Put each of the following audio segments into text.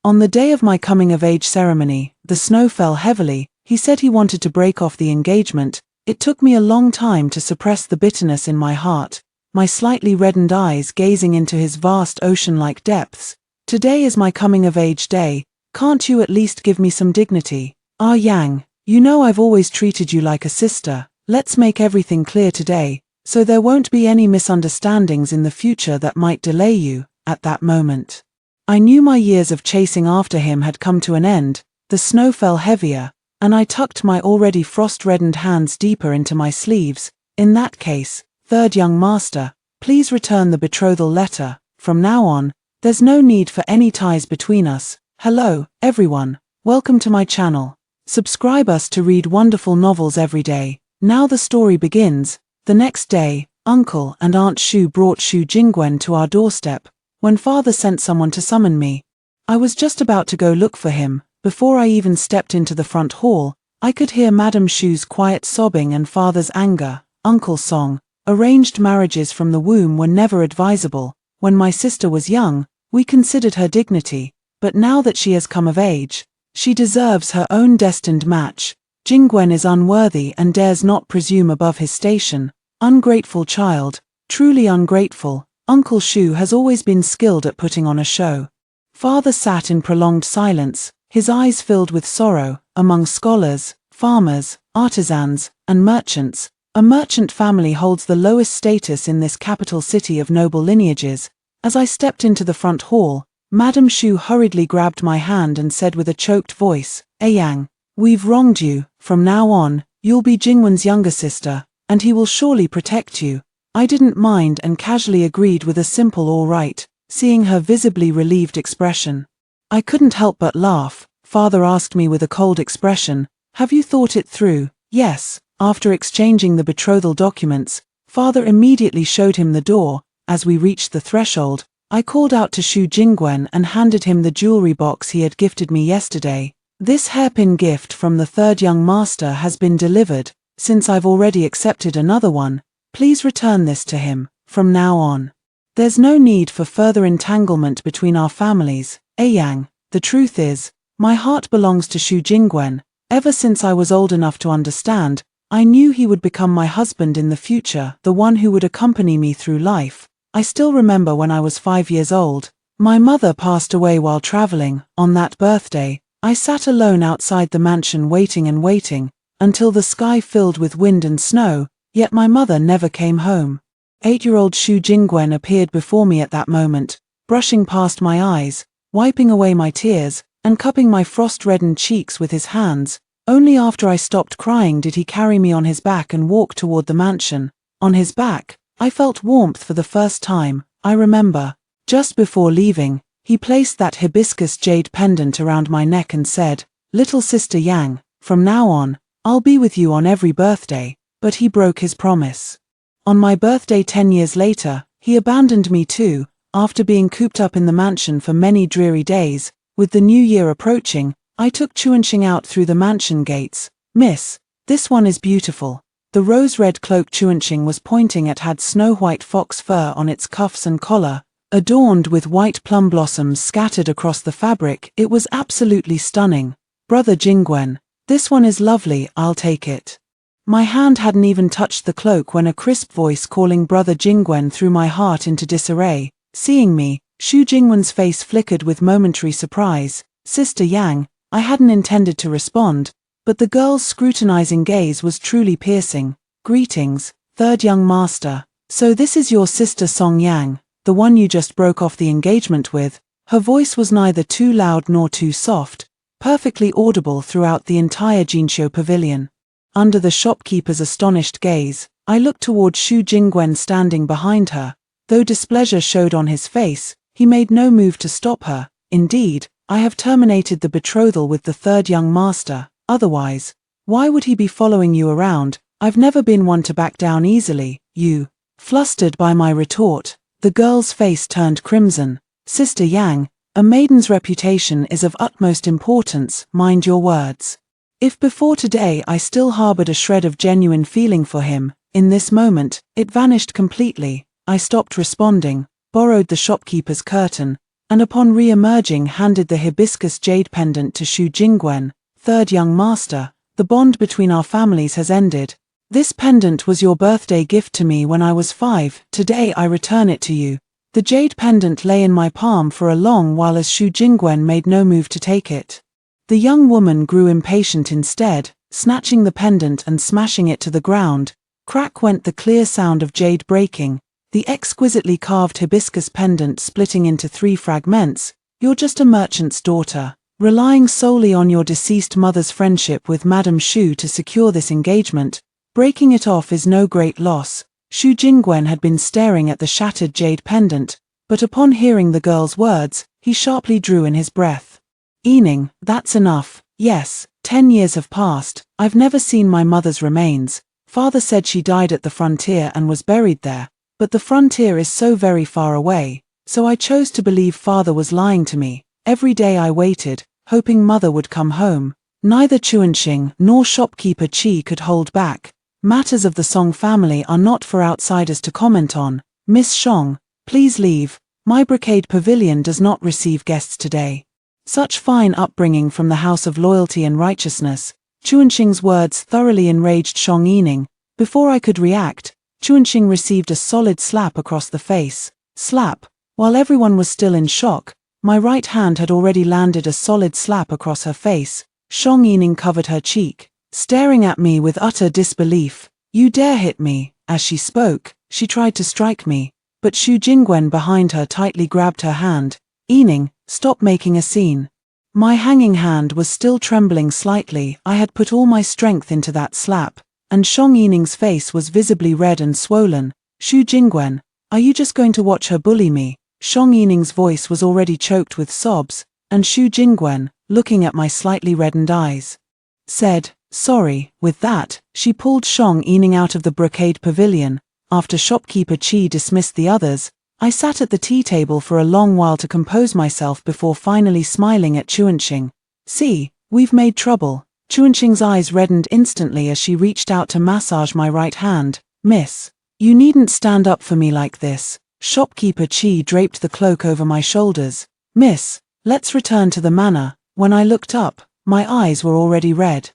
On the day of my coming-of-age ceremony, the snow fell heavily. He said he wanted to break off the engagement. It took me a long time to suppress the bitterness in my heart, my slightly reddened eyes gazing into his vast ocean-like depths. Today is my coming-of-age day. Can't you at least give me some dignity? Ah, Yang, you know I've always treated you like a sister. Let's make everything clear today, so there won't be any misunderstandings in the future that might delay you. At that moment, I knew my years of chasing after him had come to an end. The snow fell heavier, and I tucked my already frost-reddened hands deeper into my sleeves. In that case, third young master, please return the betrothal letter. From now on, there's no need for any ties between us. Hello, everyone. Welcome to my channel. Subscribe us to read wonderful novels every day. Now the story begins. The next day, Uncle and Aunt Shu brought Shu Jingwen to our doorstep, when Father sent someone to summon me. I was just about to go look for him. Before I even stepped into the front hall, I could hear Madame Shu's quiet sobbing and Father's anger. Uncle's song, arranged marriages from the womb were never advisable. When my sister was young, we considered her dignity, but now that she has come of age, she deserves her own destined match. Jingwen is unworthy and dares not presume above his station. Ungrateful child, truly ungrateful. Uncle Shu has always been skilled at putting on a show. Father sat in prolonged silence, his eyes filled with sorrow. Among scholars, farmers, artisans, and merchants, a merchant family holds the lowest status in this capital city of noble lineages. As I stepped into the front hall, Madame Shu hurriedly grabbed my hand and said with a choked voice, Yang, we've wronged you. From now on, you'll be Jingwen's younger sister, and he will surely protect you. I didn't mind and casually agreed with a simple all right, seeing her visibly relieved expression. I couldn't help but laugh. Father asked me with a cold expression, have you thought it through? Yes. After exchanging the betrothal documents, Father immediately showed him the door. As we reached the threshold, I called out to Shu Jingwen and handed him the jewelry box he had gifted me yesterday. This hairpin gift from the third young master has been delivered. Since I've already accepted another one, please return this to him. From now on, there's no need for further entanglement between our families. Yang, the truth is, my heart belongs to Shu Jingwen. Ever since I was old enough to understand, I knew he would become my husband in the future, the one who would accompany me through life. I still remember when I was 5 years old. My mother passed away while traveling. On that birthday, I sat alone outside the mansion waiting and waiting, until the sky filled with wind and snow, yet my mother never came home. 8-year-old Shu Jingwen appeared before me at that moment, brushing past my eyes, wiping away my tears, and cupping my frost-reddened cheeks with his hands. Only after I stopped crying did he carry me on his back and walk toward the mansion. On his back, I felt warmth for the first time. I remember, just before leaving, he placed that hibiscus jade pendant around my neck and said, Little sister Yang, from now on, I'll be with you on every birthday. But he broke his promise. On my birthday 10 years later, he abandoned me too, after being cooped up in the mansion for many dreary days. With the new year approaching, I took Chuanxing out through the mansion gates. Miss, this one is beautiful. The rose-red cloak Chuanxing was pointing at had snow-white fox fur on its cuffs and collar, adorned with white plum blossoms scattered across the fabric. It was absolutely stunning. Brother Jingwen, this one is lovely, I'll take it. My hand hadn't even touched the cloak when a crisp voice calling Brother Jingwen threw my heart into disarray. Seeing me, Shu Jingwen's face flickered with momentary surprise. Sister Yang, I hadn't intended to respond, but the girl's scrutinizing gaze was truly piercing. Greetings, third young master. So this is your sister Song Yang, the one you just broke off the engagement with. Her voice was neither too loud nor too soft, perfectly audible throughout the entire Jinqiu pavilion. Under the shopkeeper's astonished gaze, I looked toward Shu Jingwen standing behind her. Though displeasure showed on his face, he made no move to stop her. Indeed, I have terminated the betrothal with the third young master. Otherwise, why would he be following you around? I've never been one to back down easily. You. Flustered by my retort, the girl's face turned crimson. Sister Yang, a maiden's reputation is of utmost importance. Mind your words. If before today I still harbored a shred of genuine feeling for him, in this moment, it vanished completely. I stopped responding, borrowed the shopkeeper's curtain, and upon re-emerging handed the hibiscus jade pendant to Xu Jingwen, third young master. The bond between our families has ended. This pendant was your birthday gift to me when I was 5, today I return it to you. The jade pendant lay in my palm for a long while as Xu Jingwen made no move to take it. The young woman grew impatient instead, snatching the pendant and smashing it to the ground. Crack went the clear sound of jade breaking, the exquisitely carved hibiscus pendant splitting into 3 fragments. You're just a merchant's daughter, relying solely on your deceased mother's friendship with Madame Xu to secure this engagement. Breaking it off is no great loss. Xu Jingwen had been staring at the shattered jade pendant, but upon hearing the girl's words, he sharply drew in his breath. Yining, that's enough. Yes, 10 years have passed. I've never seen my mother's remains. Father said she died at the frontier and was buried there, but the frontier is so very far away, so I chose to believe father was lying to me. Every day I waited, hoping mother would come home. Neither Chuanxing nor shopkeeper Qi could hold back. Matters of the Song family are not for outsiders to comment on. Miss Shong, please leave. My brocade pavilion does not receive guests today. Such fine upbringing from the house of loyalty and righteousness. Chuanxing's words thoroughly enraged Shong Yining. Before I could react, Chuanxing received a solid slap across the face. Slap. While everyone was still in shock, my right hand had already landed a solid slap across her face. Shong Yining covered her cheek, staring at me with utter disbelief. You dare hit me? As she spoke, she tried to strike me, but Xu Jingwen behind her tightly grabbed her hand. Yining, stop making a scene. My hanging hand was still trembling slightly. I had put all my strength into that slap, and Shong Yining's face was visibly red and swollen. Xu Jingwen, are you just going to watch her bully me? Shong Yining's voice was already choked with sobs, and Xu Jingwen, looking at my slightly reddened eyes, said, sorry. With that, she pulled Shong Yining out of the brocade pavilion. After shopkeeper Qi dismissed the others, I sat at the tea table for a long while to compose myself before finally smiling at Chuanxing. See, we've made trouble. Chuanxing's eyes reddened instantly as she reached out to massage my right hand. Miss, you needn't stand up for me like this. Shopkeeper Qi draped the cloak over my shoulders. Miss, let's return to the manor. When I looked up, my eyes were already red,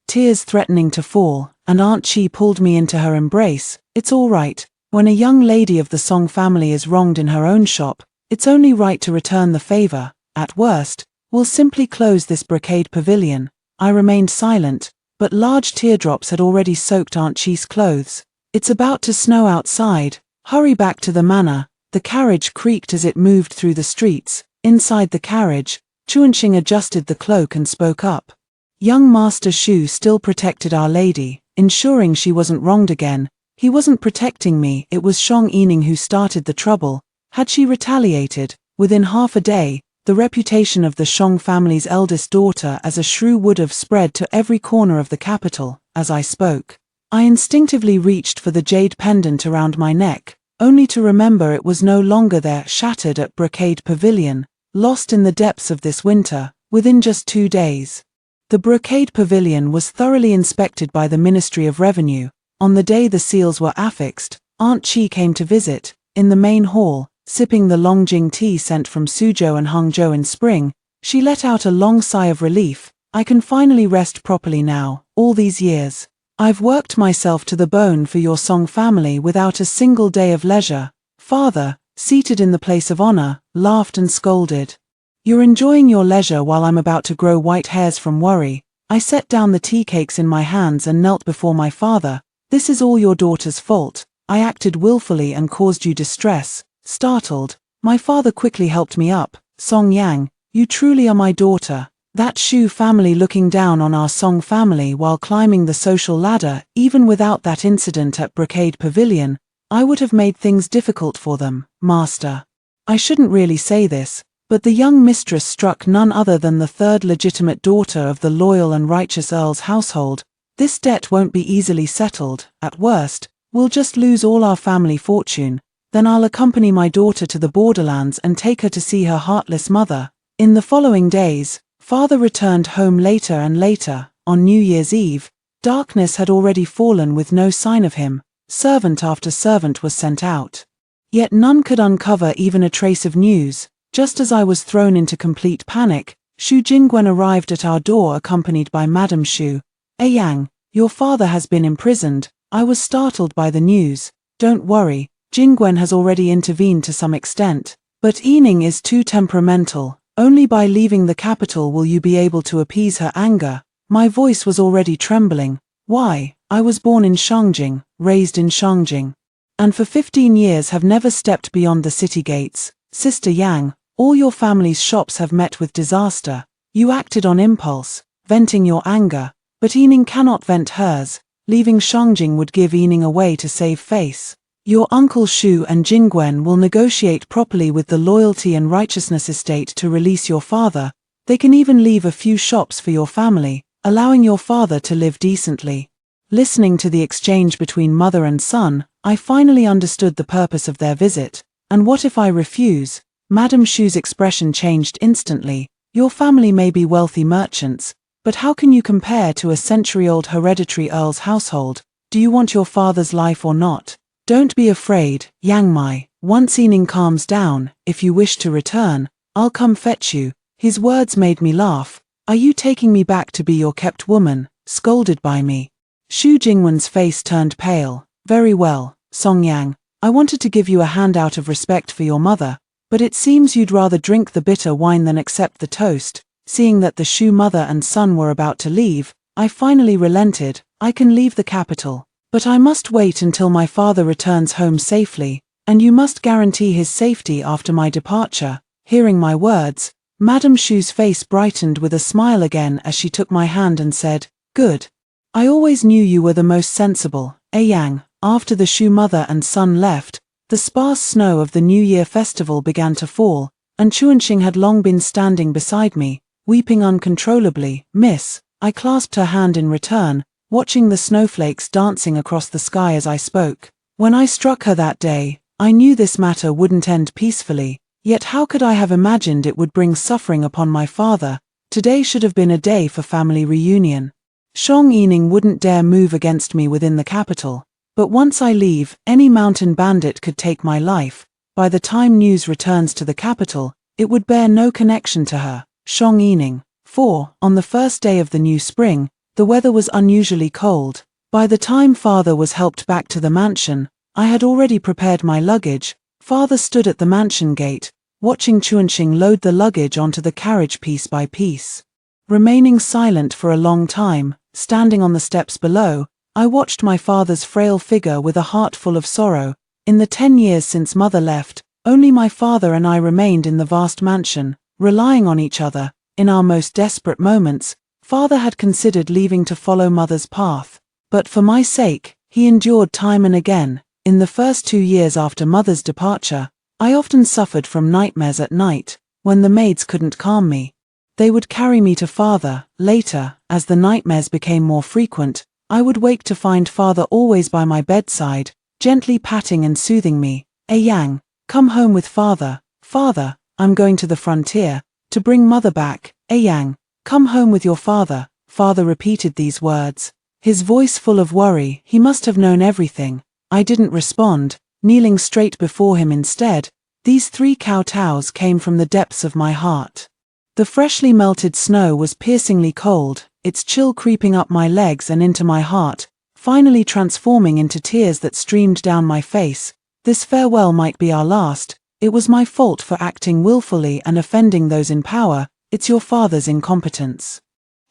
tears threatening to fall, and Aunt Qi pulled me into her embrace. It's all right. When a young lady of the Song family is wronged in her own shop, it's only right to return the favor. At worst, we'll simply close this brocade pavilion. I remained silent, but large teardrops had already soaked Aunt Qi's clothes. It's about to snow outside. Hurry back to the manor. The carriage creaked as it moved through the streets. Inside the carriage, Chuanxing adjusted the cloak and spoke up. Young Master Xu still protected Our Lady, ensuring she wasn't wronged again. He wasn't protecting me, it was Shong Yining who started the trouble. Had she retaliated, within half a day, the reputation of the Shong family's eldest daughter as a shrew would have spread to every corner of the capital. As I spoke, I instinctively reached for the jade pendant around my neck, only to remember it was no longer there, shattered at Brocade Pavilion, lost in the depths of this winter, within just 2 days. The Brocade Pavilion was thoroughly inspected by the Ministry of Revenue. On the day the seals were affixed, Aunt Qi came to visit. In the main hall, sipping the Longjing tea sent from Suzhou and Hangzhou in spring, she let out a long sigh of relief. I can finally rest properly now. All these years, I've worked myself to the bone for your Song family without a single day of leisure. Father, seated in the place of honor, laughed and scolded. You're enjoying your leisure while I'm about to grow white hairs from worry. I set down the tea cakes in my hands and knelt before my father. This is all your daughter's fault. I acted willfully and caused you distress. Startled, my father quickly helped me up. Song Yang, you truly are my daughter. That Xu family looking down on our Song family while climbing the social ladder. Even without that incident at Brocade Pavilion, I would have made things difficult for them. Master, I shouldn't really say this, but the young mistress struck none other than the third legitimate daughter of the loyal and righteous Earl's household. This debt won't be easily settled. At worst, we'll just lose all our family fortune. Then I'll accompany my daughter to the borderlands and take her to see her heartless mother. In the following days, father returned home later and later. On New Year's Eve, darkness had already fallen with no sign of him. Servant after servant was sent out, yet none could uncover even a trace of news. Just as I was thrown into complete panic, Shu Jingwen arrived at our door accompanied by Madame Shu. Yang, your father has been imprisoned. I was startled by the news. Don't worry, Jingwen has already intervened to some extent. But Yining is too temperamental. Only by leaving the capital will you be able to appease her anger. My voice was already trembling. Why? I was born in Shangjing, raised in Shangjing, and for 15 years have never stepped beyond the city gates. Sister Yang, all your family's shops have met with disaster. You acted on impulse, venting your anger, but Yining cannot vent hers. Leaving Shangjing would give Yining away to save face. Your uncle Shu and Jingwen will negotiate properly with the Loyalty and Righteousness estate to release your father. They can even leave a few shops for your family, allowing your father to live decently. Listening to the exchange between mother and son, I finally understood the purpose of their visit. And what if I refuse? Madame Shu's expression changed instantly. Your family may be wealthy merchants, but how can you compare to a century-old hereditary earl's household? Do you want your father's life or not? Don't be afraid, Yang Mai. Once Yining calms down, if you wish to return, I'll come fetch you. His words made me laugh. Are you taking me back to be your kept woman, scolded by me? Shu Jingwen's face turned pale. Very well, Song Yang. I wanted to give you a hand out of respect for your mother, but it seems you'd rather drink the bitter wine than accept the toast. Seeing that the Shu mother and son were about to leave, I finally relented. I can leave the capital, but I must wait until my father returns home safely, and you must guarantee his safety after my departure. Hearing my words, Madame Shu's face brightened with a smile again as she took my hand and said, Good. I always knew you were the most sensible, Yang. After the Shu mother and son left, the sparse snow of the New Year festival began to fall, and Chuanxing had long been standing beside me, weeping uncontrollably. Miss, I clasped her hand in return, watching the snowflakes dancing across the sky as I spoke. When I struck her that day, I knew this matter wouldn't end peacefully, yet how could I have imagined it would bring suffering upon my father? Today should have been a day for family reunion. Shang Yining wouldn't dare move against me within the capital, but once I leave, any mountain bandit could take my life. By the time news returns to the capital, it would bear no connection to her, Shang Yining. 4. On the first day of the new spring, the weather was unusually cold. By the time father was helped back to the mansion, I had already prepared my luggage. Father stood at the mansion gate, watching Chuanxing load the luggage onto the carriage piece by piece. Remaining silent for a long time, standing on the steps below, I watched my father's frail figure with a heart full of sorrow. In the 10 years since mother left, only my father and I remained in the vast mansion, relying on each other. In our most desperate moments, father had considered leaving to follow mother's path. But for my sake, he endured time and again. In the first 2 years after mother's departure, I often suffered from nightmares at night, when the maids couldn't calm me. They would carry me to father. Later, as the nightmares became more frequent, I would wake to find father always by my bedside, gently patting and soothing me. Yang, come home with father. Father, I'm going to the frontier, to bring mother back. Yang, come home with your father. Father repeated these words, his voice full of worry. He must have known everything. I didn't respond, kneeling straight before him instead. These 3 kowtows came from the depths of my heart. The freshly melted snow was piercingly cold, its chill creeping up my legs and into my heart, finally transforming into tears that streamed down my face. This farewell might be our last. It was my fault for acting willfully and offending those in power. It's your father's incompetence.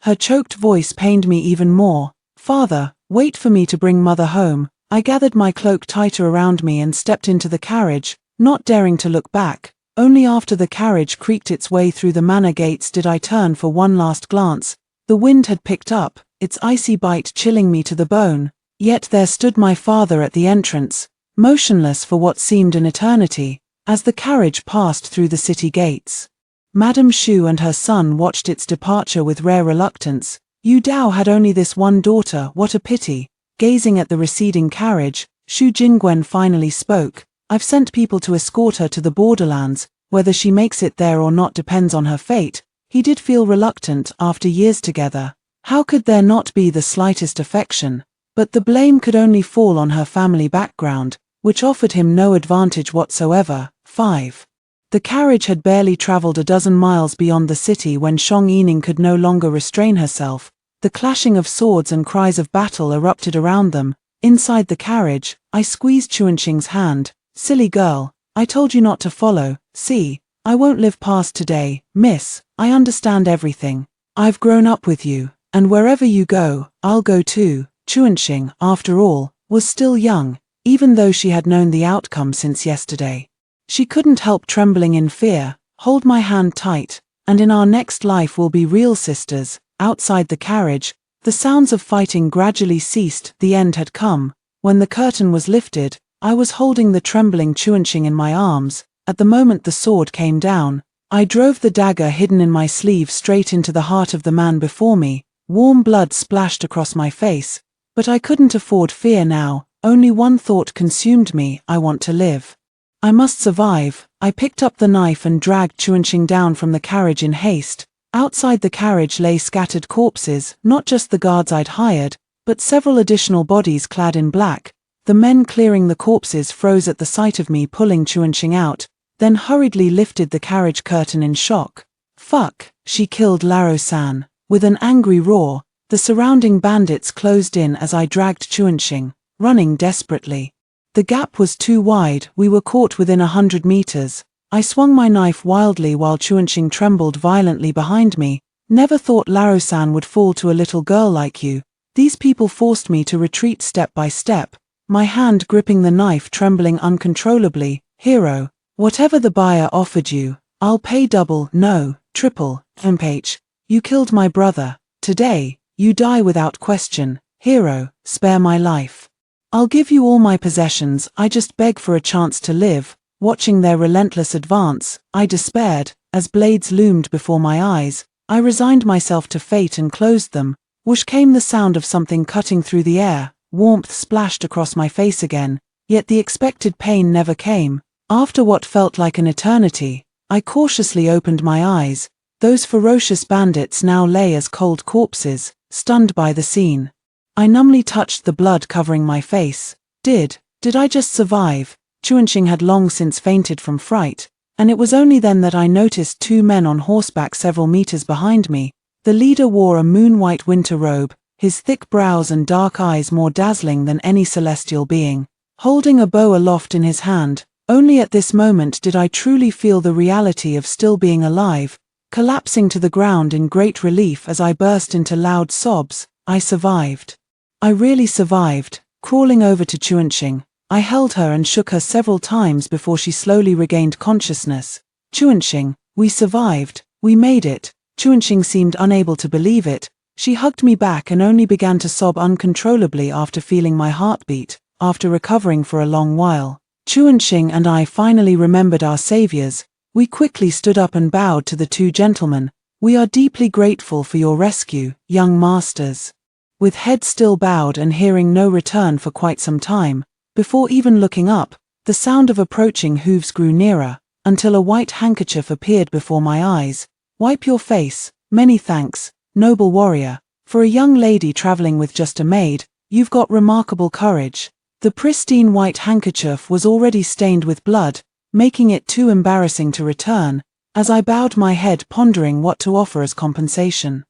Her choked voice pained me even more. Father, wait for me to bring mother home. I gathered my cloak tighter around me and stepped into the carriage, not daring to look back. Only after the carriage creaked its way through the manor gates did I turn for one last glance. The wind had picked up, its icy bite chilling me to the bone. Yet there stood my father at the entrance, motionless for what seemed an eternity, as the carriage passed through the city gates. Madame Shu and her son watched its departure with rare reluctance. Yu Dao had only this one daughter, what a pity. Gazing at the receding carriage, Shu Jingwen finally spoke. I've sent people to escort her to the borderlands. Whether she makes it there or not depends on her fate. He did feel reluctant after years together. How could there not be the slightest affection? But the blame could only fall on her family background, which offered him no advantage whatsoever. 5. The carriage had barely traveled a dozen miles beyond the city when Shang Yining could no longer restrain herself. The clashing of swords and cries of battle erupted around them. Inside the carriage, I squeezed Chuanqing's hand. "Silly girl, I told you not to follow. See, I won't live past today, miss. I understand everything. I've grown up with you, and wherever you go, I'll go too." Chuanqing, after all, was still young, even though she had known the outcome since yesterday. She couldn't help trembling in fear. "Hold my hand tight, and in our next life we'll be real sisters." Outside the carriage, the sounds of fighting gradually ceased. The end had come. When the curtain was lifted, I was holding the trembling Chuanqing in my arms. At the moment the sword came down, I drove the dagger hidden in my sleeve straight into the heart of the man before me. Warm blood splashed across my face, but I couldn't afford fear now. Only one thought consumed me: I want to live. I must survive. I picked up the knife and dragged Chuanqing down from the carriage in haste. Outside the carriage lay scattered corpses, not just the guards I'd hired, but several additional bodies clad in black. The men clearing the corpses froze at the sight of me pulling Chuanqing out, then hurriedly lifted the carriage curtain in shock. "Fuck, she killed Laro-san." With an angry roar, the surrounding bandits closed in as I dragged Chuanqing, running desperately. The gap was too wide. We were caught within 100 meters. I swung my knife wildly while Chuanqing trembled violently behind me. "Never thought Laro-san would fall to a little girl like you." These people forced me to retreat step by step, my hand gripping the knife trembling uncontrollably. "Hero, whatever the buyer offered you, I'll pay double, no, triple. MH, you killed my brother. Today, you die without question. Hero, spare my life. I'll give you all my possessions. I just beg for a chance to live." Watching their relentless advance, I despaired. As blades loomed before my eyes, I resigned myself to fate and closed them. Whoosh came the sound of something cutting through the air. Warmth splashed across my face again, yet the expected pain never came. After what felt like an eternity, I cautiously opened my eyes. Those ferocious bandits now lay as cold corpses, stunned by the scene. I numbly touched the blood covering my face. Did I just survive? Chuanqing had long since fainted from fright, and it was only then that I noticed two men on horseback several meters behind me. The leader wore a moon-white winter robe, his thick brows and dark eyes more dazzling than any celestial being, holding a bow aloft in his hand. Only at this moment did I truly feel the reality of still being alive, collapsing to the ground in great relief as I burst into loud sobs. I survived. I really survived. Crawling over to Chuanqing, I held her and shook her several times before she slowly regained consciousness. "Chuanqing, we survived. We made it." Chuanqing seemed unable to believe it. She hugged me back and only began to sob uncontrollably after feeling my heartbeat. After recovering for a long while, Chuanqing and I finally remembered our saviors. We quickly stood up and bowed to the two gentlemen. "We are deeply grateful for your rescue, young masters." With head still bowed and hearing no return for quite some time, before even looking up, the sound of approaching hooves grew nearer, until a white handkerchief appeared before my eyes. "Wipe your face." "Many thanks, noble warrior. For a young lady traveling with just a maid, you've got remarkable courage." The pristine white handkerchief was already stained with blood, making it too embarrassing to return, as I bowed my head pondering what to offer as compensation.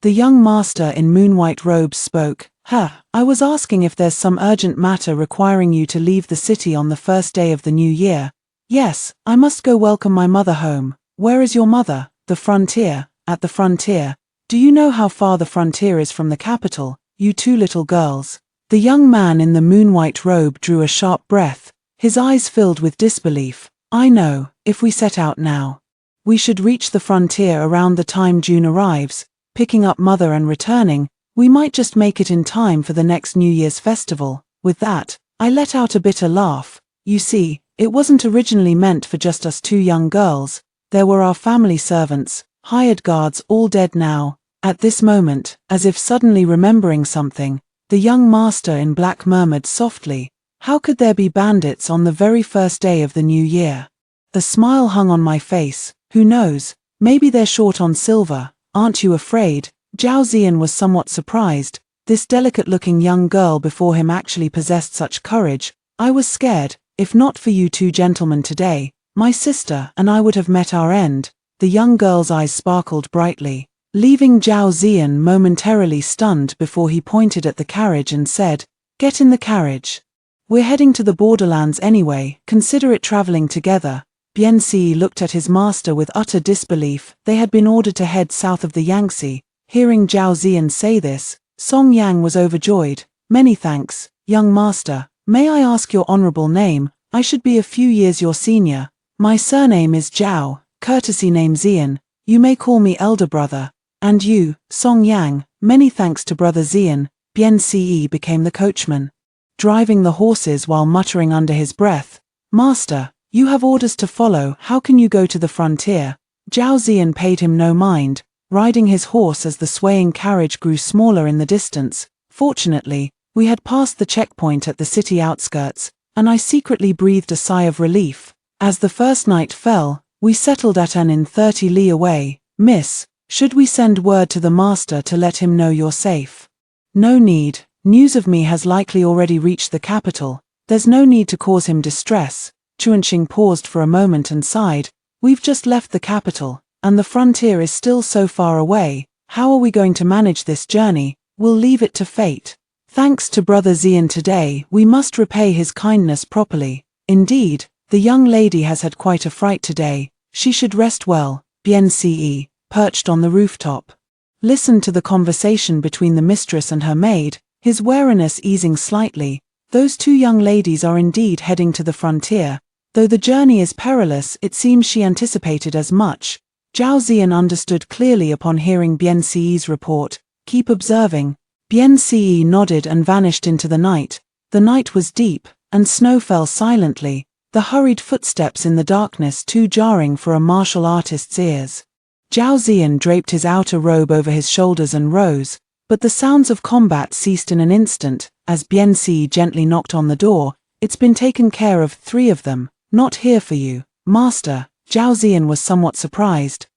The young master in moon-white robes spoke. I was asking if there's some urgent matter requiring you to leave the city on the first day of the new year." "Yes, I must go welcome my mother home." "Where is your mother?" "The frontier." "At the frontier? Do you know how far the frontier is from the capital, you two little girls?" The young man in the moon-white robe drew a sharp breath, his eyes filled with disbelief. "I know, if we set out now, we should reach the frontier around the time June arrives. Picking up mother and returning, we might just make it in time for the next New Year's festival." With that, I let out a bitter laugh. You see, it wasn't originally meant for just us two young girls. There were our family servants, hired guards, all dead now. At this moment, as if suddenly remembering something, the young master in black murmured softly, "How could there be bandits on the very first day of the new year?" A smile hung on my face. "Who knows, maybe they're short on silver. Aren't you afraid?" Zhao Ziyan was somewhat surprised. This delicate-looking young girl before him actually possessed such courage. "I was scared, if not for you two gentlemen today. My sister and I would have met our end. The young girl's eyes sparkled brightly, leaving Zhao Ziyan momentarily stunned before he pointed at the carriage and said, "Get in the carriage. We're heading to the borderlands anyway, consider it traveling together." Bian Si looked at his master with utter disbelief. They had been ordered to head south of the Yangtze. Hearing Zhao Ziyan say this, Song Yang was overjoyed. "Many thanks, young master. May I ask your honorable name? I should be a few years your senior." "My surname is Zhao, courtesy name Ziyan. You may call me elder brother." "And you, Song Yang?" "Many thanks to brother Ziyan." Bian Si became the coachman, driving the horses while muttering under his breath, "Master, you have orders to follow. How can you go to the frontier?" Zhao Ziyan paid him no mind, riding his horse as the swaying carriage grew smaller in the distance. Fortunately, we had passed the checkpoint at the city outskirts, and I secretly breathed a sigh of relief. As the first night fell, we settled at an inn 30 li away. "Miss, should we send word to the master to let him know you're safe?" "No need. News of me has likely already reached the capital. There's no need to cause him distress." Chuanqing paused for a moment and sighed. "We've just left the capital, and the frontier is still so far away. How are we going to manage this journey? We'll leave it to fate. Thanks to brother Ziyan today, we must repay his kindness properly. Indeed, the young lady has had quite a fright today. She should rest well." Bian Si, perched on the rooftop, listened to the conversation between the mistress and her maid, his wariness easing slightly. Those two young ladies are indeed heading to the frontier. Though the journey is perilous, it seems she anticipated as much. Zhao Ziyan understood clearly upon hearing Bian Si's report. "Keep observing." Bian Si nodded and vanished into the night. The night was deep, and snow fell silently, the hurried footsteps in the darkness too jarring for a martial artist's ears. Zhao Ziyan draped his outer robe over his shoulders and rose, but the sounds of combat ceased in an instant, as Bian Si gently knocked on the door. "It's been taken care of, 3 of them. Not here for you, master." Zhao Ziyan was somewhat surprised.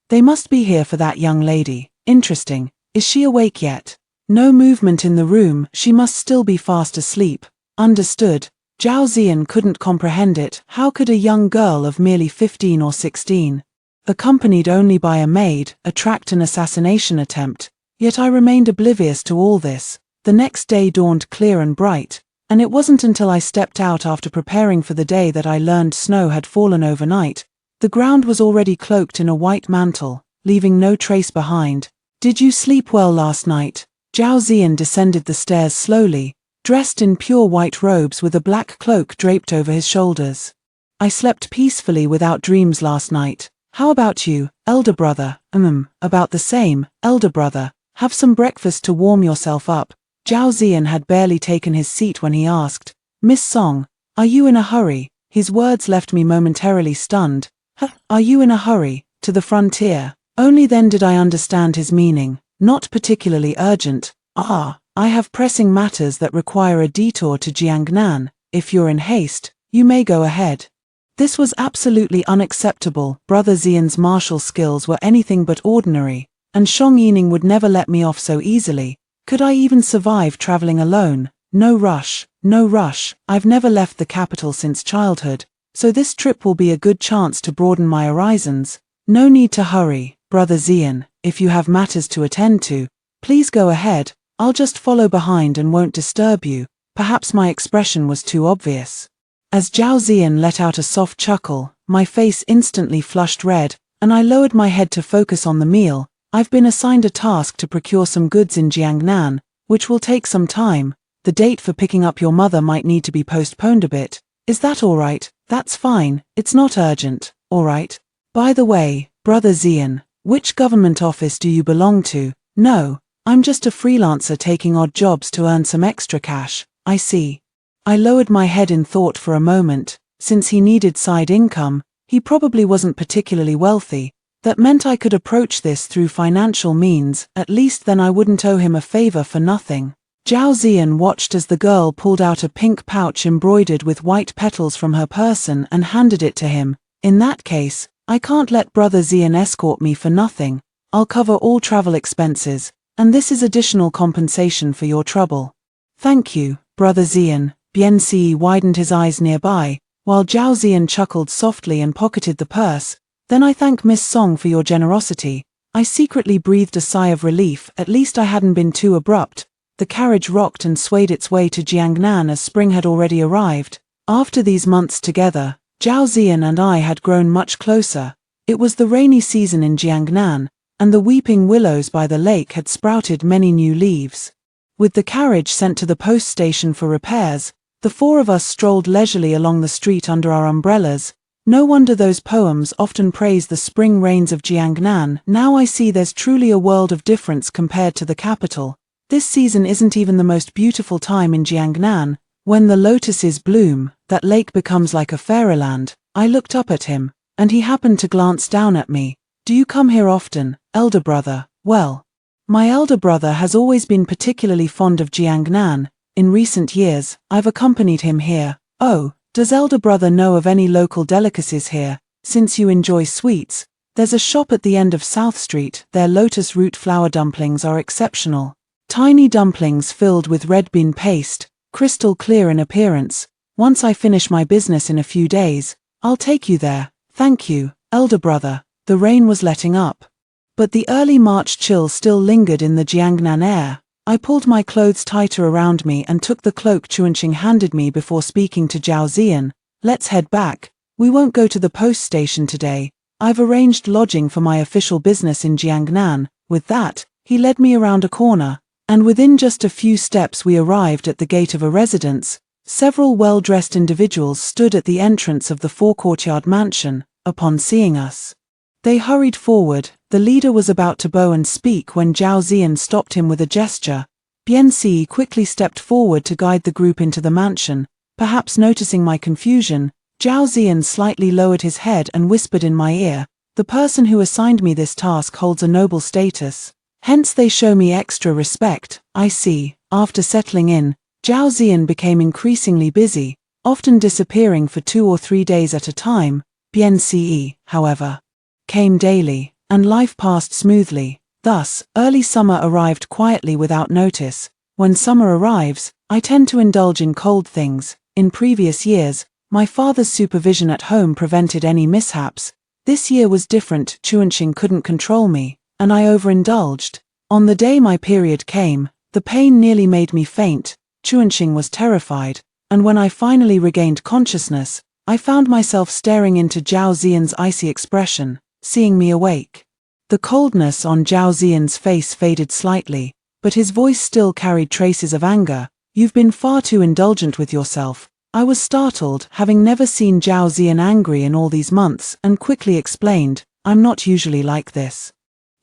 They must be here for that young lady. Interesting. Is she awake yet?" "No movement in the room, she must still be fast asleep." "Understood." Zhao Ziyan couldn't comprehend it. How could a young girl of merely 15 or 16, accompanied only by a maid, attract an assassination attempt? Yet I remained oblivious to all this. The next day dawned clear and bright, and it wasn't until I stepped out after preparing for the day that I learned snow had fallen overnight. The ground was already cloaked in a white mantle, leaving no trace behind. "Did you sleep well last night?" Zhao Ziyan descended the stairs slowly, dressed in pure white robes with a black cloak draped over his shoulders. "I slept peacefully without dreams last night. How about you, elder brother?" About the same, elder brother. Have some breakfast to warm yourself up." Zhao Ziyan had barely taken his seat when he asked, "Miss Song, are you in a hurry?" His words left me momentarily stunned. Are you in a hurry? To the frontier? Only then did I understand his meaning. Not particularly urgent. I have pressing matters that require a detour to Jiangnan. If you're in haste, you may go ahead. This was absolutely unacceptable. Brother Ziyan's martial skills were anything but ordinary, and Shang Yining would never let me off so easily. Could I even survive traveling alone? No rush, no rush. I've never left the capital since childhood, so this trip will be a good chance to broaden my horizons. No need to hurry, Brother Ziyan. If you have matters to attend to, please go ahead. I'll just follow behind and won't disturb you. Perhaps my expression was too obvious. As Zhao Ziyan let out a soft chuckle, my face instantly flushed red, and I lowered my head to focus on the meal. I've been assigned a task to procure some goods in Jiangnan, which will take some time. The date for picking up your mother might need to be postponed a bit. Is that all right? That's fine. It's not urgent. All right. By the way, Brother Ziyan, which government office do you belong to? No, I'm just a freelancer taking odd jobs to earn some extra cash. I see. I lowered my head in thought for a moment. Since he needed side income, he probably wasn't particularly wealthy. That meant I could approach this through financial means. At least then I wouldn't owe him a favor for nothing. Zhao Ziyan watched as the girl pulled out a pink pouch embroidered with white petals from her person and handed it to him. In that case, I can't let Brother Ziyan escort me for nothing. I'll cover all travel expenses, and this is additional compensation for your trouble. Thank you, Brother Ziyan. Bian Si widened his eyes nearby, while Zhao Ziyan chuckled softly and pocketed the purse. Then I thank Miss Song for your generosity. I secretly breathed a sigh of relief, at least I hadn't been too abrupt. The carriage rocked and swayed its way to Jiangnan as spring had already arrived. After these months together, Zhao Ziyan and I had grown much closer. It was the rainy season in Jiangnan, and the weeping willows by the lake had sprouted many new leaves. With the carriage sent to the post station for repairs, the four of us strolled leisurely along the street under our umbrellas. No wonder those poems often praise the spring rains of Jiangnan. Now I see there's truly a world of difference compared to the capital. This season isn't even the most beautiful time in Jiangnan. When the lotuses bloom, that lake becomes like a fairyland. I looked up at him, and he happened to glance down at me. Do you come here often, elder brother? Well, my elder brother has always been particularly fond of Jiangnan. In recent years, I've accompanied him here. Oh, does elder brother know of any local delicacies here? Since you enjoy sweets, there's a shop at the end of South Street. Their lotus root flour dumplings are exceptional. Tiny dumplings filled with red bean paste, crystal clear in appearance. Once I finish my business in a few days, I'll take you there. Thank you, elder brother. The rain was letting up, but the early March chill still lingered in the Jiangnan air. I pulled my clothes tighter around me and took the cloak Chuanqing handed me before speaking to Zhao Ziyan. Let's head back. We won't go to the post station today. I've arranged lodging for my official business in Jiangnan. With that, he led me around a corner, and within just a few steps we arrived at the gate of a residence. Several well-dressed individuals stood at the entrance of the four-courtyard mansion. Upon seeing us, they hurried forward. The leader was about to bow and speak when Zhao Ziyan stopped him with a gesture. Bian Si quickly stepped forward to guide the group into the mansion. Perhaps noticing my confusion, Zhao Ziyan slightly lowered his head and whispered in my ear, "The person who assigned me this task holds a noble status. Hence they show me extra respect." I see. After settling in, Zhao Ziyan became increasingly busy, often disappearing for 2 or 3 days at a time. Bian Si, however, came daily, and life passed smoothly. Thus, early summer arrived quietly without notice. When summer arrives, I tend to indulge in cold things. In previous years, my father's supervision at home prevented any mishaps. This year was different. Chuanqing couldn't control me, and I overindulged. On the day my period came, the pain nearly made me faint. Chuanqing was terrified, and when I finally regained consciousness, I found myself staring into Zhao Ziyan's icy expression. Seeing me awake, the coldness on Zhao Ziyan's face faded slightly, but his voice still carried traces of anger. "You've been far too indulgent with yourself." I was startled, having never seen Zhao Ziyan angry in all these months, and quickly explained, "I'm not usually like this.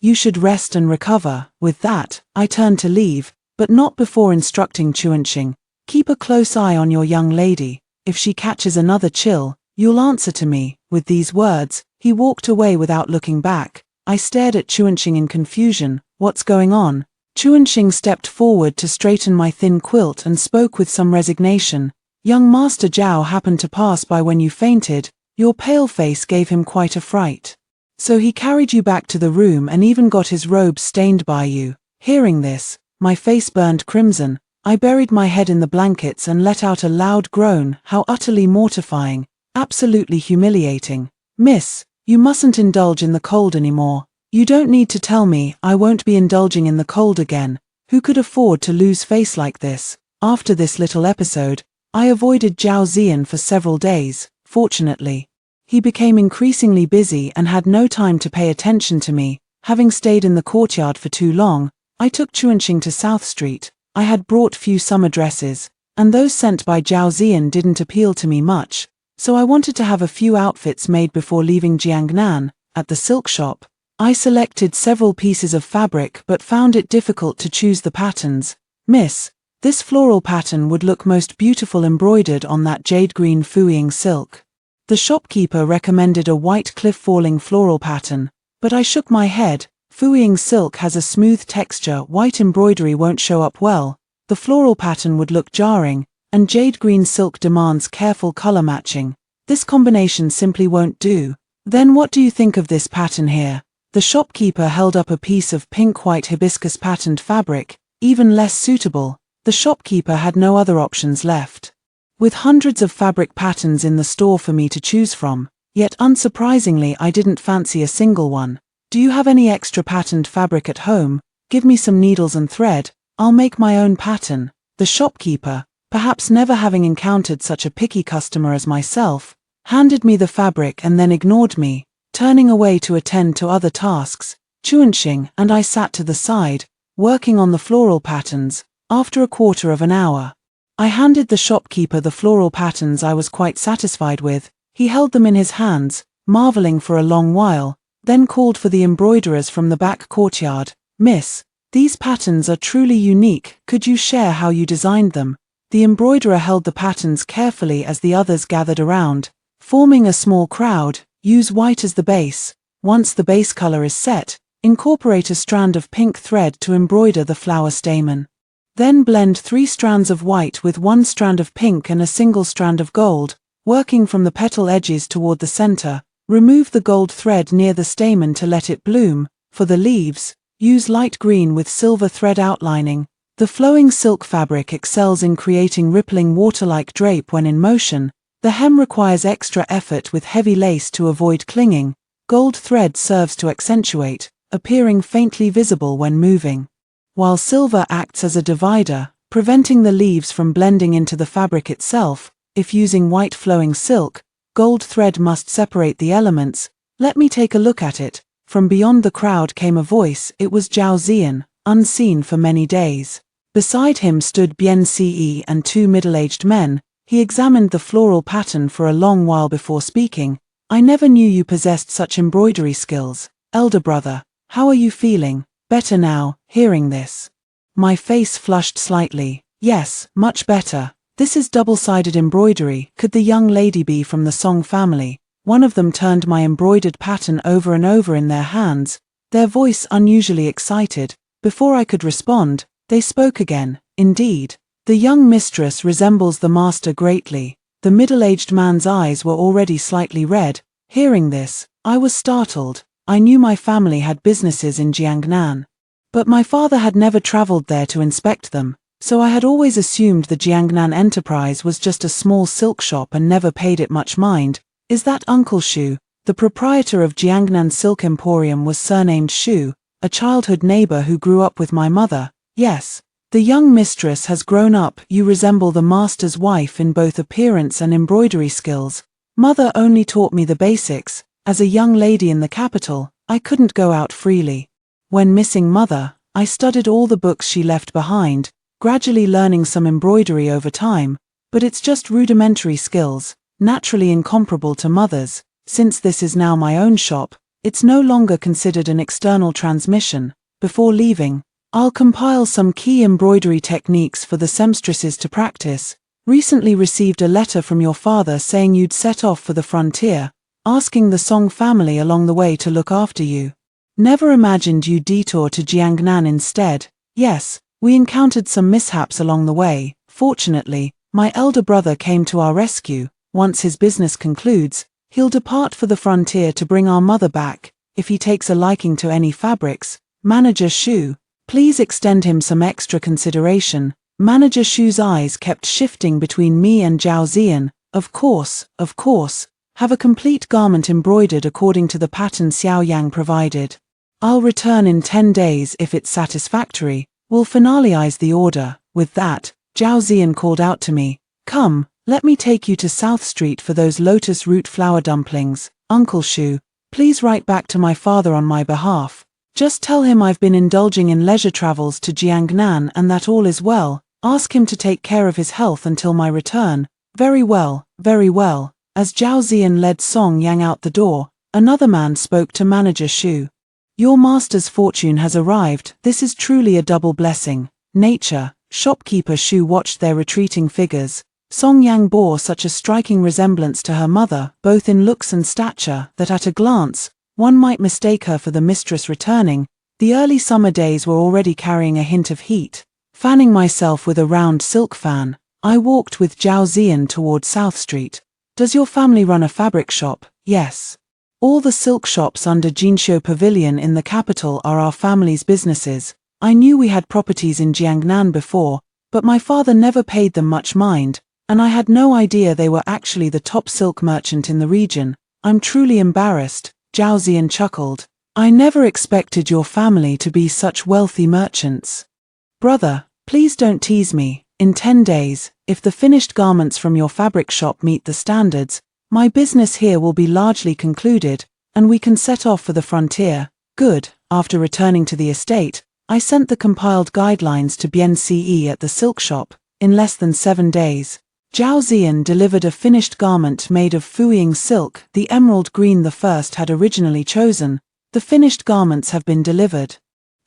You should rest and recover." With that, I turned to leave, but not before instructing Chuanqing, "Keep a close eye on your young lady. If she catches another chill, you'll answer to me." With these words, he walked away without looking back. I stared at Chuanqing in confusion. "What's going on?" Chuanqing stepped forward to straighten my thin quilt and spoke with some resignation. "Young Master Zhao happened to pass by when you fainted. Your pale face gave him quite a fright. So he carried you back to the room and even got his robe stained by you." Hearing this, my face burned crimson. I buried my head in the blankets and let out a loud groan. How utterly mortifying, absolutely humiliating. "Miss, you mustn't indulge in the cold anymore." "You don't need to tell me. I won't be indulging in the cold again. Who could afford to lose face like this?" After this little episode, I avoided Zhao Ziyan for several days. Fortunately, he became increasingly busy and had no time to pay attention to me. Having stayed in the courtyard for too long, I took Chuanqing to South Street. I had brought few summer dresses, and those sent by Zhao Ziyan didn't appeal to me much, so I wanted to have a few outfits made before leaving Jiangnan. At the silk shop, I selected several pieces of fabric but found it difficult to choose the patterns. "Miss, this floral pattern would look most beautiful embroidered on that jade green Fuying silk." The shopkeeper recommended a white cliff-falling floral pattern, but I shook my head. Fuying silk has a smooth texture. White embroidery won't show up well. The floral pattern would look jarring, and jade green silk demands careful color matching. This combination simply won't do. "Then what do you think of this pattern here?" The shopkeeper held up a piece of pink-white hibiscus patterned fabric, even less suitable. The shopkeeper had no other options left. with hundreds of fabric patterns in the store for me to choose from. Yet unsurprisingly, I didn't fancy a single one. Do you have any extra patterned fabric at home? Give me some needles and thread. I'll make my own pattern. The shopkeeper, perhaps never having encountered such a picky customer as myself, handed me the fabric and then ignored me, turning away to attend to other tasks. Chuanxing and I sat to the side, working on the floral patterns. After a quarter of an hour, I handed the shopkeeper the floral patterns I was quite satisfied with. He held them in his hands, marveling for a long while, then called for the embroiderers from the back courtyard. Miss, these patterns are truly unique. Could you share how you designed them? The embroiderer held the patterns carefully as the others gathered around, forming a small crowd. Use white as the base. Once the base color is set, incorporate a strand of pink thread to embroider the flower stamen. Then blend 3 strands of white with 1 strand of pink and a single strand of gold, working from the petal edges toward the center. Remove the gold thread near the stamen to let it bloom. For the leaves, use light green with silver thread outlining. The flowing silk fabric excels in creating rippling water-like drape when in motion. The hem requires extra effort with heavy lace to avoid clinging. Gold thread serves to accentuate, appearing faintly visible when moving, while silver acts as a divider, preventing the leaves from blending into the fabric itself. If using white flowing silk, gold thread must separate the elements. Let me take a look at it. From beyond the crowd came a voice. It was Zhao Ziyan, unseen for many days. Beside him stood Bian Ce and 2 middle-aged men. He examined the floral pattern for a long while before speaking. I never knew you possessed such embroidery skills. Elder brother, how are you feeling? Better now, hearing this. My face flushed slightly. Yes, much better. This is double-sided embroidery. Could the young lady be from the Song family? One of them turned my embroidered pattern over and over in their hands, their voice unusually excited. Before I could respond, they spoke again. Indeed, the young mistress resembles the master greatly. The middle-aged man's eyes were already slightly red. Hearing this, I was startled. I knew my family had businesses in Jiangnan, but my father had never traveled there to inspect them, so I had always assumed the Jiangnan enterprise was just a small silk shop and never paid it much mind. Is that Uncle Shu? The proprietor of Jiangnan Silk Emporium was surnamed Shu, a childhood neighbor who grew up with my mother. Yes. The young mistress has grown up. You resemble the master's wife in both appearance and embroidery skills. Mother only taught me the basics. As a young lady in the capital, I couldn't go out freely. When missing mother, I studied all the books she left behind, gradually learning some embroidery over time, but it's just rudimentary skills, naturally incomparable to mother's. Since this is now my own shop, it's no longer considered an external transmission. Before leaving, I'll compile some key embroidery techniques for the seamstresses to practice. Recently received a letter from your father saying you'd set off for the frontier, asking the Song family along the way to look after you. Never imagined you'd detour to Jiangnan instead. Yes, we encountered some mishaps along the way. Fortunately, my elder brother came to our rescue. Once his business concludes, he'll depart for the frontier to bring our mother back. If he takes a liking to any fabrics, Manager Shu, please extend him some extra consideration. Manager Shu's eyes kept shifting between me and Zhao Ziyan. Of course. Have a complete garment embroidered according to the pattern Xiao Yang provided. I'll return in 10 days if it's satisfactory. We'll finalize the order. With that, Zhao Ziyan called out to me. Come, let me take you to South Street for those lotus root flower dumplings. Uncle Shu, please write back to my father on my behalf. Just tell him I've been indulging in leisure travels to Jiangnan and that all is well. Ask him to take care of his health until my return. Very well. As Zhao Ziyan led Song Yang out the door, another man spoke to Manager Shu. Your master's fortune has arrived. This is truly a double blessing. Nature. Shopkeeper Shu watched their retreating figures. Song Yang bore such a striking resemblance to her mother, both in looks and stature, that at a glance, one might mistake her for the mistress returning. The early summer days were already carrying a hint of heat. Fanning myself with a round silk fan, I walked with Zhao Ziyan toward South Street. Does your family run a fabric shop? Yes. All the silk shops under Jinxiu Pavilion in the capital are our family's businesses. I knew we had properties in Jiangnan before, but my father never paid them much mind. And I had no idea they were actually the top silk merchant in the region. I'm truly embarrassed, Zhao Ziyan chuckled. I never expected your family to be such wealthy merchants. Brother, please don't tease me. In 10 days, if the finished garments from your fabric shop meet the standards, my business here will be largely concluded, and we can set off for the frontier. Good. After returning to the estate, I sent the compiled guidelines to Bien Ce at the silk shop. In less than 7 days, Zhao Ziyan delivered a finished garment made of Fuying silk, the emerald green the first had originally chosen. The finished garments have been delivered.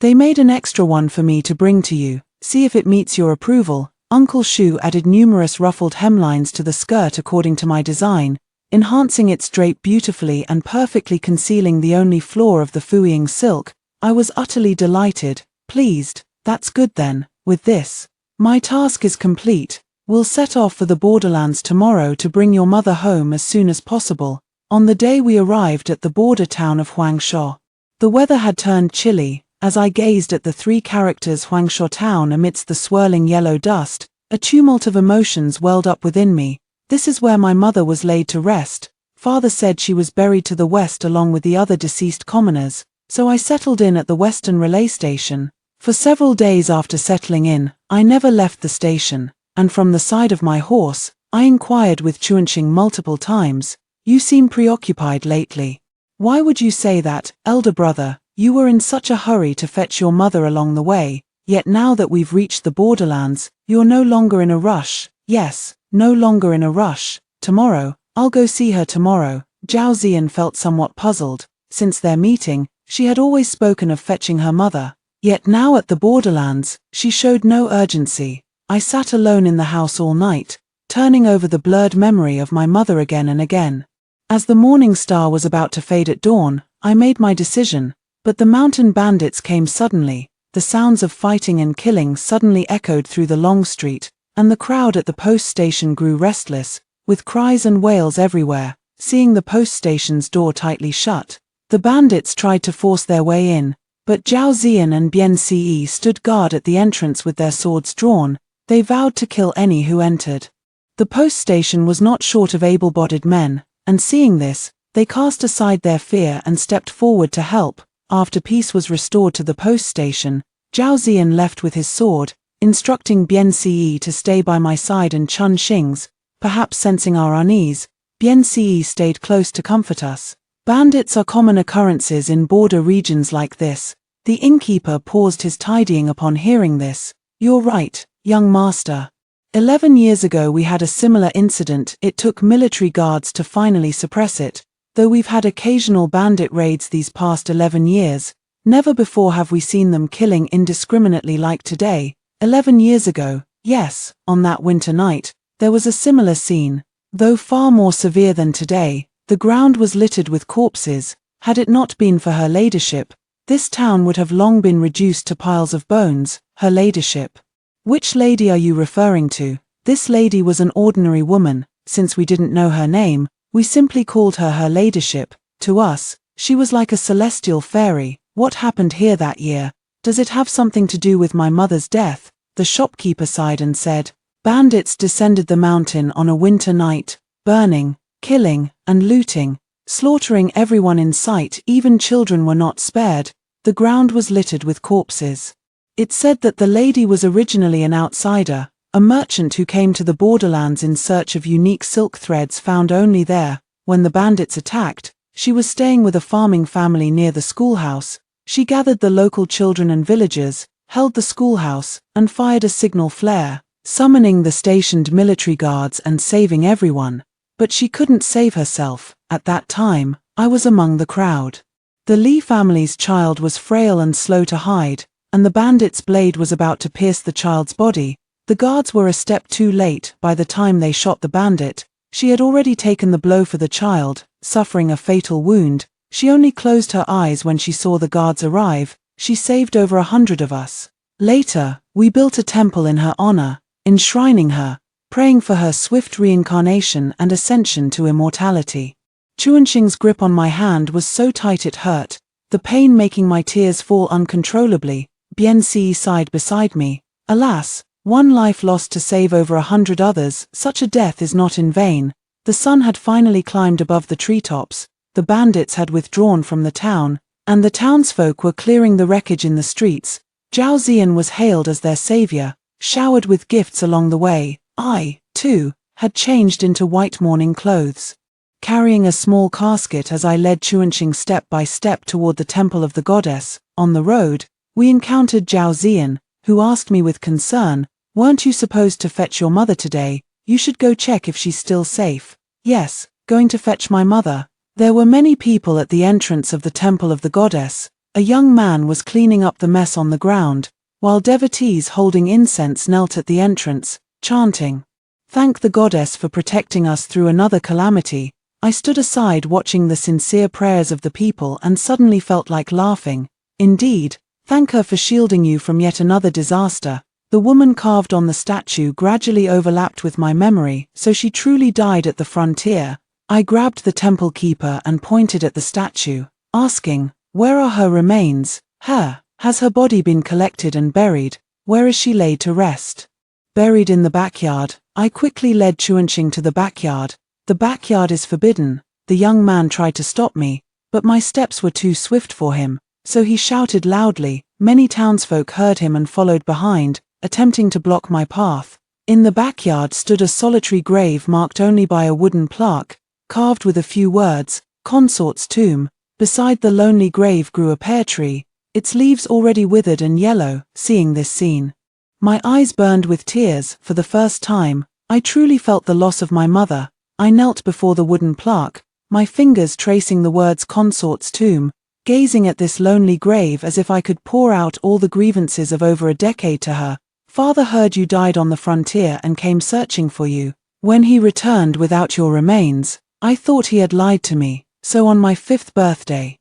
They made an extra one for me to bring to you. See if it meets your approval. Uncle Shu added numerous ruffled hemlines to the skirt according to my design, enhancing its drape beautifully and perfectly concealing the only flaw of the Fuying silk. I was utterly delighted, pleased. That's good then. With this, my task is complete. We'll set off for the borderlands tomorrow to bring your mother home as soon as possible. On the day we arrived at the border town of Huangsha, the weather had turned chilly. As I gazed at the 3 characters Huangsha town amidst the swirling yellow dust, a tumult of emotions welled up within me. This is where my mother was laid to rest. Father said she was buried to the west along with the other deceased commoners, so I settled in at the western relay station. For several days after settling in, I never left the station, and from the side of my horse, I inquired with Chuanqing multiple times, "You seem preoccupied lately. Why would you say that, elder brother? You were in such a hurry to fetch your mother along the way, yet now that we've reached the borderlands, you're no longer in a rush." "Yes, no longer in a rush. Tomorrow, I'll go see her tomorrow." Zhao Ziyan felt somewhat puzzled. Since their meeting, she had always spoken of fetching her mother. Yet now at the borderlands, she showed no urgency. I sat alone in the house all night, turning over the blurred memory of my mother again and again. As the morning star was about to fade at dawn, I made my decision. But the mountain bandits came suddenly. The sounds of fighting and killing suddenly echoed through the long street, and the crowd at the post station grew restless, with cries and wails everywhere. Seeing the post station's door tightly shut, the bandits tried to force their way in, but Zhao Ziyan and Bien Ce stood guard at the entrance with their swords drawn. They vowed to kill any who entered. The post station was not short of able-bodied men, and seeing this, they cast aside their fear and stepped forward to help. After peace was restored to the post station, Zhao Ziyan left with his sword, instructing Bien Ce to stay by my side and Chun Xing's. Perhaps sensing our unease, Bien Ce stayed close to comfort us. Bandits are common occurrences in border regions like this. The innkeeper paused his tidying upon hearing this. "You're right, young master. 11 years ago we had a similar incident. It took military guards to finally suppress it. Though we've had occasional bandit raids these past 11 years, never before have we seen them killing indiscriminately like today. 11 years ago, yes, on that winter night, there was a similar scene. Though far more severe than today, the ground was littered with corpses. Had it not been for her ladyship, this town would have long been reduced to piles of bones." Her ladyship. Which lady are you referring to? This lady was an ordinary woman. Since we didn't know her name, we simply called her her ladyship. To us, she was like a celestial fairy. What happened here that year? Does it have something to do with my mother's death? The shopkeeper sighed and said, "Bandits descended the mountain on a winter night, burning, killing, and looting, slaughtering everyone in sight. Even children were not spared. The ground was littered with corpses." It said that the lady was originally an outsider, a merchant who came to the borderlands in search of unique silk threads found only there. When the bandits attacked, she was staying with a farming family near the schoolhouse. She gathered the local children and villagers, held the schoolhouse, and fired a signal flare, summoning the stationed military guards and saving everyone. But she couldn't save herself. At that time, I was among the crowd. The Li family's child was frail and slow to hide, and the bandit's blade was about to pierce the child's body. The guards were a step too late. By the time they shot the bandit, she had already taken the blow for the child, suffering a fatal wound. She only closed her eyes when she saw the guards arrive. She saved over 100 of us. Later, we built a temple in her honor, enshrining her, praying for her swift reincarnation and ascension to immortality. Chuanqing's grip on my hand was so tight it hurt, the pain making my tears fall uncontrollably. Bien Ce sighed beside me. "Alas, One life lost to save over 100 others, such a death is not in vain. The sun had finally climbed above the treetops, the bandits had withdrawn from the town, and the townsfolk were clearing the wreckage in the streets. Zhao Ziyan was hailed as their savior, showered with gifts along the way. I, too, had changed into white mourning clothes. Carrying a small casket as I led Chuanqing step by step toward the temple of the goddess, on the road, we encountered Zhao Ziyan, who asked me with concern, "Weren't you supposed to fetch your mother today? You should go check if she's still safe." "Yes, going to fetch my mother." There were many people at the entrance of the temple of the goddess. A young man was cleaning up the mess on the ground, while devotees holding incense knelt at the entrance, chanting, "Thank the goddess for protecting us through another calamity." I stood aside watching the sincere prayers of the people and suddenly felt like laughing. Indeed, thank her for shielding you from yet another disaster. The woman carved on the statue gradually overlapped with my memory, so she truly died at the frontier. I grabbed the temple keeper and pointed at the statue, asking, "Where are her remains? Has her body been collected and buried? Where is she laid to rest?" "Buried in the backyard." I quickly led Chuanqing to the backyard. "The backyard is forbidden." The young man tried to stop me, but my steps were too swift for him, so he shouted loudly. Many townsfolk heard him and followed behind, attempting to block my path. In the backyard stood a solitary grave marked only by a wooden plaque, carved with a few words, "Consort's tomb." Beside the lonely grave grew a pear tree, its leaves already withered and yellow. Seeing this scene, my eyes burned with tears. For the first time, I truly felt the loss of my mother. I knelt before the wooden plaque, my fingers tracing the words "Consort's tomb," gazing at this lonely grave as if I could pour out all the grievances of over a decade to her. "Father heard you died on the frontier and came searching for you. When he returned without your remains, I thought he had lied to me. So on my 5th birthday,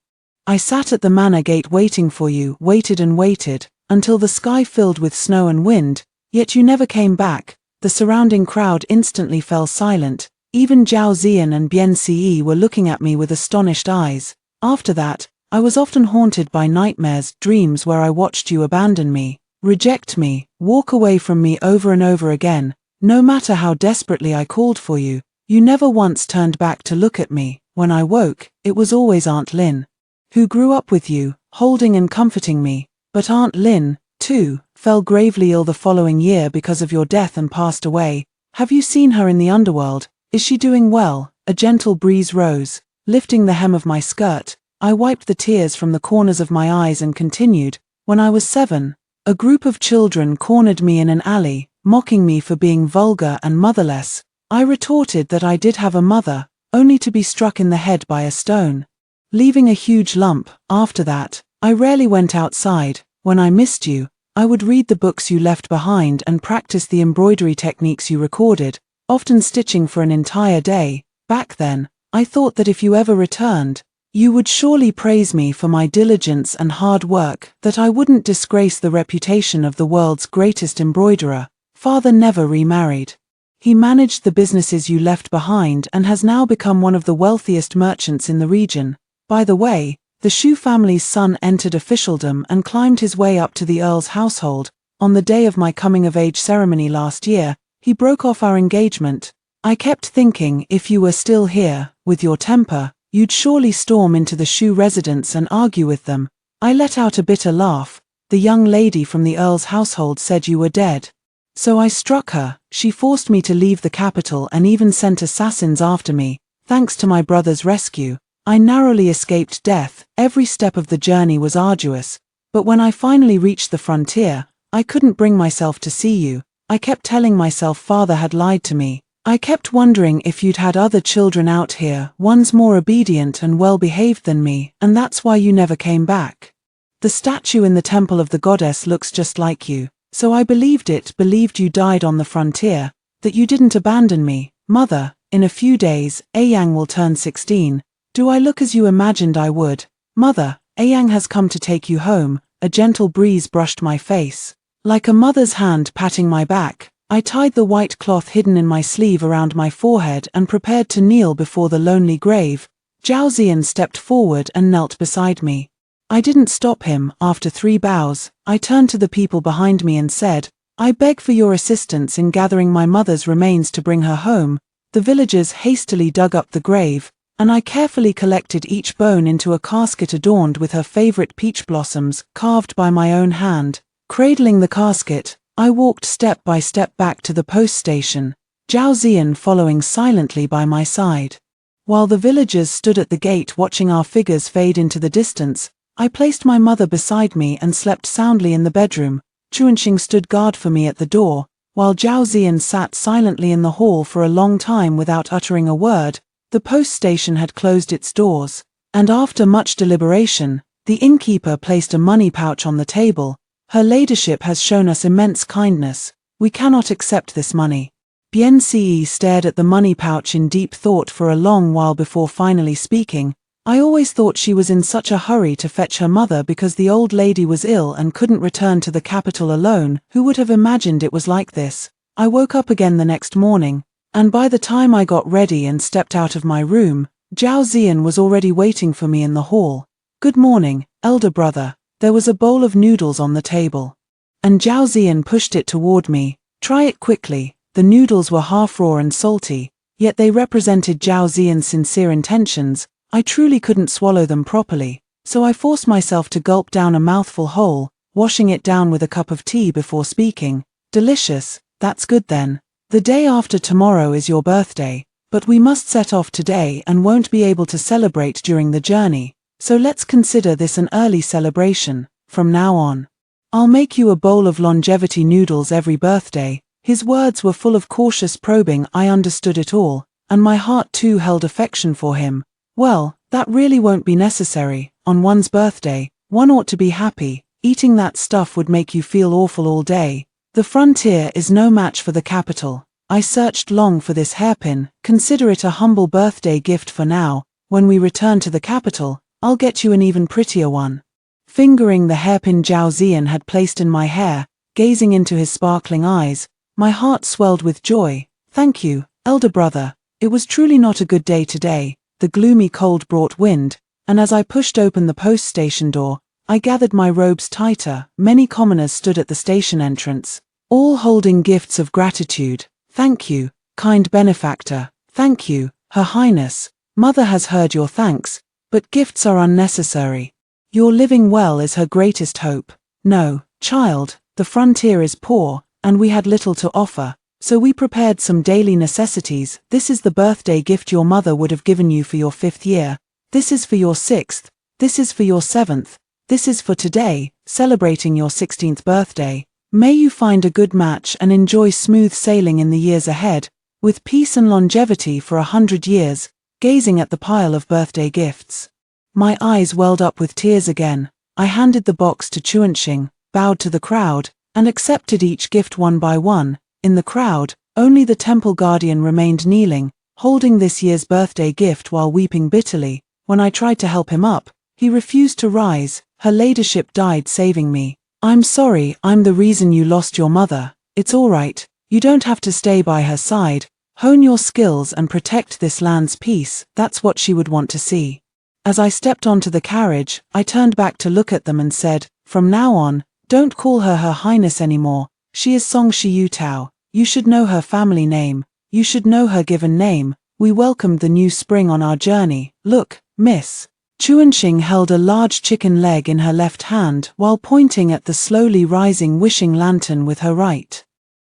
I sat at the manor gate waiting for you, waited and waited, until the sky filled with snow and wind, yet you never came back." The surrounding crowd instantly fell silent. Even Zhao Ziyan and Bian Ce were looking at me with astonished eyes. After that, I was often haunted by nightmares, dreams where I watched you abandon me, reject me, walk away from me over and over again. No matter how desperately I called for you, you never once turned back to look at me. When I woke, it was always Aunt Lin, who grew up with you, holding and comforting me. But Aunt Lin, too, fell gravely ill the following year because of your death and passed away. Have you seen her in the underworld? Is she doing well? A gentle breeze rose, lifting the hem of my skirt. I wiped the tears from the corners of my eyes and continued. When I was 7, a group of children cornered me in an alley, mocking me for being vulgar and motherless. I retorted that I did have a mother, only to be struck in the head by a stone, leaving a huge lump. After that, I rarely went outside. When I missed you, I would read the books you left behind and practice the embroidery techniques you recorded, often stitching for an entire day. Back then, I thought that if you ever returned, you would surely praise me for my diligence and hard work, that I wouldn't disgrace the reputation of the world's greatest embroiderer. Father never remarried. He managed the businesses you left behind and has now become one of the wealthiest merchants in the region. By the way, the Shu family's son entered officialdom and climbed his way up to the Earl's household. On the day of my coming-of-age ceremony last year, he broke off our engagement. I kept thinking, if you were still here, with your temper, you'd surely storm into the Shu residence and argue with them. I let out a bitter laugh. The young lady from the Earl's household said you were dead. So I struck her. She forced me to leave the capital and even sent assassins after me. Thanks to my brother's rescue, I narrowly escaped death. Every step of the journey was arduous, but when I finally reached the frontier, I couldn't bring myself to see you. I kept telling myself Father had lied to me. I kept wondering if you'd had other children out here, ones more obedient and well-behaved than me, and that's why you never came back. The statue in the temple of the goddess looks just like you. So I believed it, believed you died on the frontier, that you didn't abandon me. Mother, in a few days, Aiyang will turn 16. Do I look as you imagined I would? Mother, Aiyang has come to take you home. A gentle breeze brushed my face. Like a mother's hand patting my back, I tied the white cloth hidden in my sleeve around my forehead and prepared to kneel before the lonely grave. Zhao Ziyan stepped forward and knelt beside me. I didn't stop him. After 3 bows, I turned to the people behind me and said, I beg for your assistance in gathering my mother's remains to bring her home." The villagers hastily dug up the grave, and I carefully collected each bone into a casket adorned with her favorite peach blossoms, carved by my own hand. Cradling the casket, I walked step by step back to the post station, Zhao Ziyan following silently by my side. While the villagers stood at the gate watching our figures fade into the distance, I placed my mother beside me and slept soundly in the bedroom. Chuanxing stood guard for me at the door, while Zhao Ziyan sat silently in the hall for a long time without uttering a word. The post station had closed its doors, and after much deliberation, the innkeeper placed a money pouch on the table. "Her ladyship has shown us immense kindness. We cannot accept this money." Bian Ce stared at the money pouch in deep thought for a long while before finally speaking. "I always thought she was in such a hurry to fetch her mother because the old lady was ill and couldn't return to the capital alone. Who would have imagined it was like this?" I woke up again the next morning, and by the time I got ready and stepped out of my room, Zhao Ziyan was already waiting for me in the hall. "Good morning, elder brother." There was a bowl of noodles on the table, and Zhao Ziyan pushed it toward me. "Try it quickly." The noodles were half raw and salty, yet they represented Zhao Ziyan's sincere intentions. I truly couldn't swallow them properly, so I forced myself to gulp down a mouthful whole, washing it down with a cup of tea before speaking. "Delicious, that's good then. The day after tomorrow is your birthday, but we must set off today and won't be able to celebrate during the journey, so let's consider this an early celebration. From now on, I'll make you a bowl of longevity noodles every birthday." His words were full of cautious probing. I understood it all, and my heart too held affection for him. "Well, that really won't be necessary. On one's birthday, one ought to be happy. Eating that stuff would make you feel awful all day. The frontier is no match for the capital. I searched long for this hairpin. Consider it a humble birthday gift for now. When we return to the capital, I'll get you an even prettier one." Fingering the hairpin Zhao Ziyan had placed in my hair, gazing into his sparkling eyes, my heart swelled with joy. "Thank you, elder brother. It was truly not a good day today." The gloomy cold brought wind, and as I pushed open the post station door, I gathered my robes tighter. Many commoners stood at the station entrance, all holding gifts of gratitude. "Thank you, kind benefactor. Thank you, Her Highness. Mother has heard your thanks, but gifts are unnecessary. Your living well is her greatest hope." "No, child, the frontier is poor, and we had little to offer, so we prepared some daily necessities. This is the birthday gift your mother would have given you for your 5th year. This is for your 6th. This is for your 7th. This is for today, celebrating your 16th birthday. May you find a good match and enjoy smooth sailing in the years ahead, with peace and longevity for 100 years. Gazing at the pile of birthday gifts, my eyes welled up with tears again. I handed the box to Chuanxing, bowed to the crowd, and accepted each gift one by one. In the crowd, only the temple guardian remained kneeling, holding this year's birthday gift while weeping bitterly. When I tried to help him up, he refused to rise. "Her ladyship died saving me. I'm sorry, I'm the reason you lost your mother. It's all right, you don't have to stay by her side. Hone your skills and protect this land's peace. That's what she would want to see." As I stepped onto the carriage, I turned back to look at them and said, "From now on, don't call her Her Highness anymore. She is Song Shi Tao. You should know her family name. You should know her given name. We welcomed the new spring on our journey. Look, miss." Chuanxing held a large chicken leg in her left hand while pointing at the slowly rising wishing lantern with her right.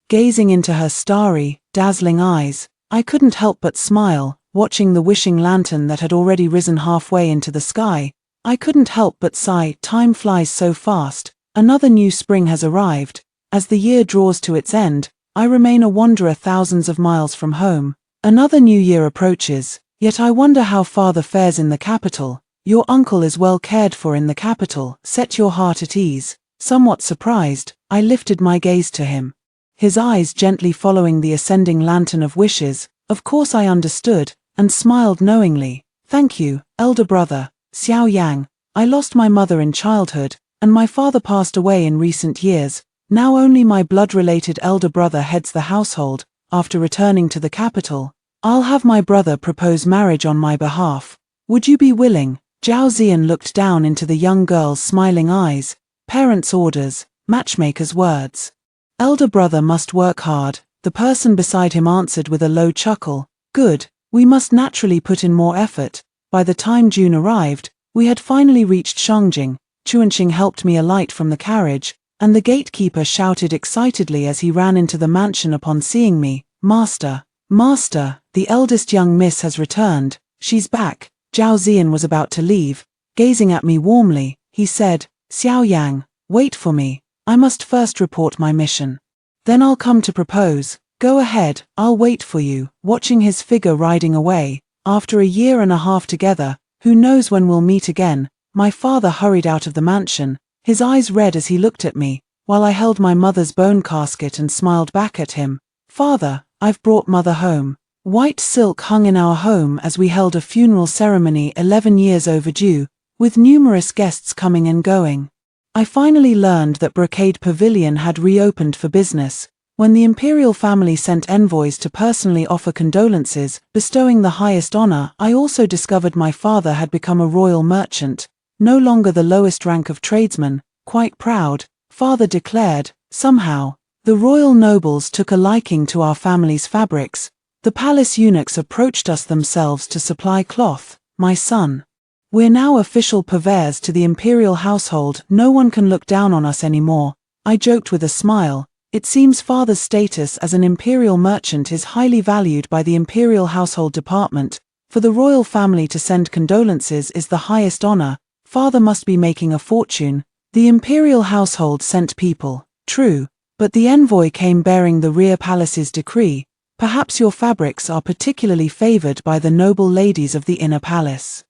Gazing into her starry, dazzling eyes, I couldn't help but smile, watching the wishing lantern that had already risen halfway into the sky. I couldn't help but sigh. Time flies so fast. Another new spring has arrived. As the year draws to its end, I remain a wanderer thousands of miles from home. Another new year approaches, yet I wonder how father fares in the capital. "Your uncle is well cared for in the capital. Set your heart at ease." Somewhat surprised, I lifted my gaze to him, his eyes gently following the ascending lantern of wishes. Of course I understood, and smiled knowingly. "Thank you, elder brother, Xiao Yang. I lost my mother in childhood, and my father passed away in recent years. Now only my blood-related elder brother heads the household. After returning to the capital, I'll have my brother propose marriage on my behalf. Would you be willing?" Zhao Ziyan looked down into the young girl's smiling eyes. Parents' orders, matchmaker's words. Elder brother must work hard, the person beside him answered with a low chuckle. Good, we must naturally put in more effort. By the time June arrived, we had finally reached Shangjing. Chuanqing helped me alight from the carriage, and the gatekeeper shouted excitedly as he ran into the mansion upon seeing me, Master, Master, the eldest young miss has returned, she's back. Zhao Ziyan was about to leave. Gazing at me warmly, he said, Xiao Yang, wait for me, I must first report my mission. Then I'll come to propose. Go ahead, I'll wait for you. Watching his figure riding away, after a year and a half together, who knows when we'll meet again, my father hurried out of the mansion, his eyes red as he looked at me, while I held my mother's bone casket and smiled back at him. Father, I've brought mother home. White silk hung in our home as we held a funeral ceremony 11 years overdue, with numerous guests coming and going. I finally learned that Brocade Pavilion had reopened for business, when the imperial family sent envoys to personally offer condolences, bestowing the highest honor. I also discovered my father had become a royal merchant, no longer the lowest rank of tradesman. Quite proud, father declared. Somehow, the royal nobles took a liking to our family's fabrics. The palace eunuchs approached us themselves to supply cloth. My son, we're now official purveyors to the imperial household. No one can look down on us anymore, I joked with a smile. It seems father's status as an imperial merchant is highly valued by the imperial household department. For the royal family to send condolences is the highest honor. Father must be making a fortune. The imperial household sent people, true, but the envoy came bearing the rear palace's decree. Perhaps your fabrics are particularly favored by the noble ladies of the inner palace.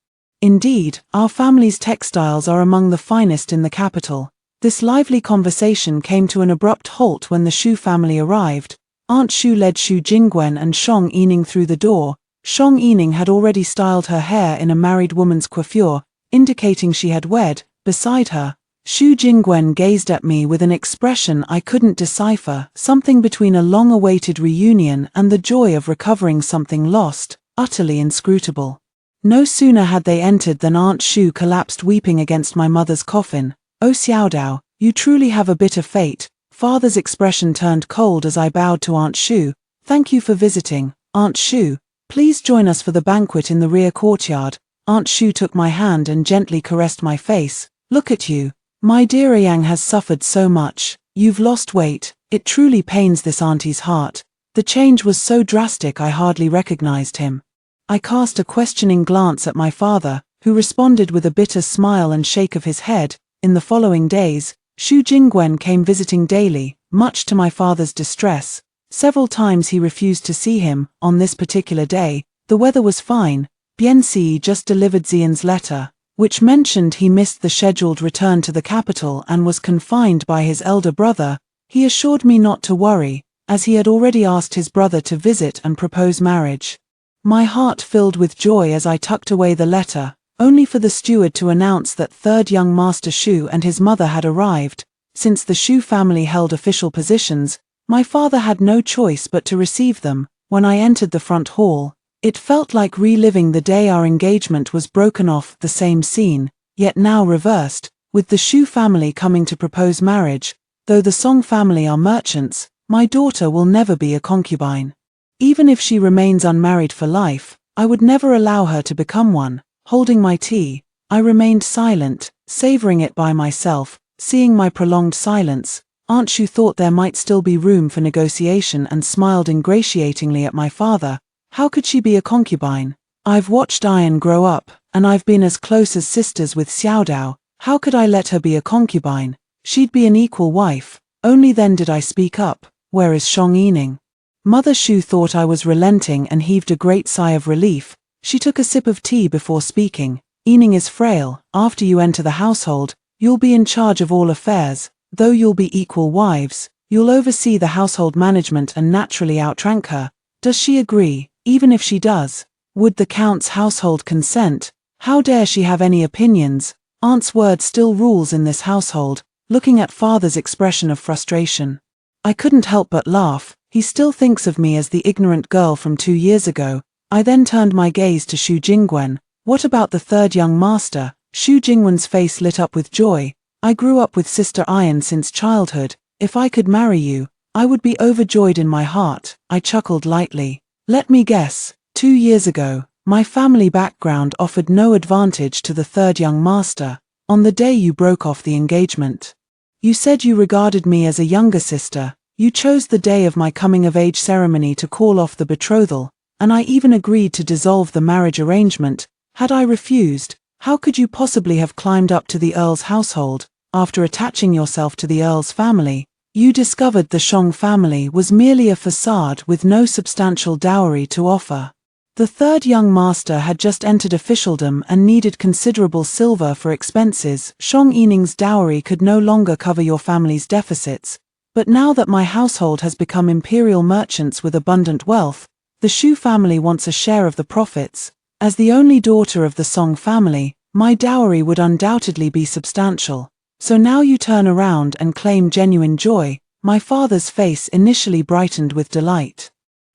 Indeed, our family's textiles are among the finest in the capital. This lively conversation came to an abrupt halt when the Shu family arrived. Aunt Shu led Shu Jingwen and Shang Yining through the door. Shang Yining had already styled her hair in a married woman's coiffure, indicating she had wed. Beside her, Shu Jingwen gazed at me with an expression I couldn't decipher, something between a long-awaited reunion and the joy of recovering something lost, utterly inscrutable. No sooner had they entered than Aunt Shu collapsed weeping against my mother's coffin. Oh Xiaodao, you truly have a bitter fate. Father's expression turned cold as I bowed to Aunt Shu. Thank you for visiting, Aunt Shu. Please join us for the banquet in the rear courtyard. Aunt Shu took my hand and gently caressed my face. Look at you. My dear Yang has suffered so much. You've lost weight. It truly pains this auntie's heart. The change was so drastic I hardly recognized him. I cast a questioning glance at my father, who responded with a bitter smile and shake of his head. In the following days, Shu Jingwen came visiting daily, much to my father's distress. Several times he refused to see him. On this particular day, the weather was fine. Bianxi just delivered Xian's letter, which mentioned he missed the scheduled return to the capital and was confined by his elder brother. He assured me not to worry, as he had already asked his brother to visit and propose marriage. My heart filled with joy as I tucked away the letter, only for the steward to announce that third young Master Shu and his mother had arrived. Since the Shu family held official positions, my father had no choice but to receive them. When I entered the front hall, it felt like reliving the day our engagement was broken off. The same scene, yet now reversed, with the Shu family coming to propose marriage. Though the Song family are merchants, my daughter will never be a concubine. Even if she remains unmarried for life, I would never allow her to become one. Holding my tea, I remained silent, savoring it by myself. Seeing my prolonged silence, Aunt Shu thought there might still be room for negotiation and smiled ingratiatingly at my father. How could she be a concubine? I've watched Iron grow up, and I've been as close as sisters with Xiaodao. How could I let her be a concubine? She'd be an equal wife. Only then did I speak up. Where is Shang Yining? Mother Shu thought I was relenting and heaved a great sigh of relief. She took a sip of tea before speaking. Yining is frail. After you enter the household, you'll be in charge of all affairs. Though you'll be equal wives, you'll oversee the household management and naturally outrank her. Does she agree? Even if she does, would the Count's household consent? How dare she have any opinions? Aunt's word still rules in this household. Looking at father's expression of frustration, I couldn't help but laugh. He still thinks of me as the ignorant girl from 2 years ago. I then turned my gaze to Shu Jingwen. What about the third young master? Shu Jingwen's face lit up with joy. I grew up with Sister Iron since childhood. If I could marry you, I would be overjoyed in my heart, I chuckled lightly. Let me guess, 2 years ago, my family background offered no advantage to the third young master, on the day you broke off the engagement. You said you regarded me as a younger sister, you chose the day of my coming-of-age ceremony to call off the betrothal, and I even agreed to dissolve the marriage arrangement. Had I refused, how could you possibly have climbed up to the Earl's household? After attaching yourself to the Earl's family, you discovered the Shong family was merely a facade with no substantial dowry to offer. The third young master had just entered officialdom and needed considerable silver for expenses. Shong Yining's dowry could no longer cover your family's deficits, but now that my household has become imperial merchants with abundant wealth, the Shu family wants a share of the profits. As the only daughter of the Song family, my dowry would undoubtedly be substantial. So now you turn around and claim genuine joy. My father's face initially brightened with delight.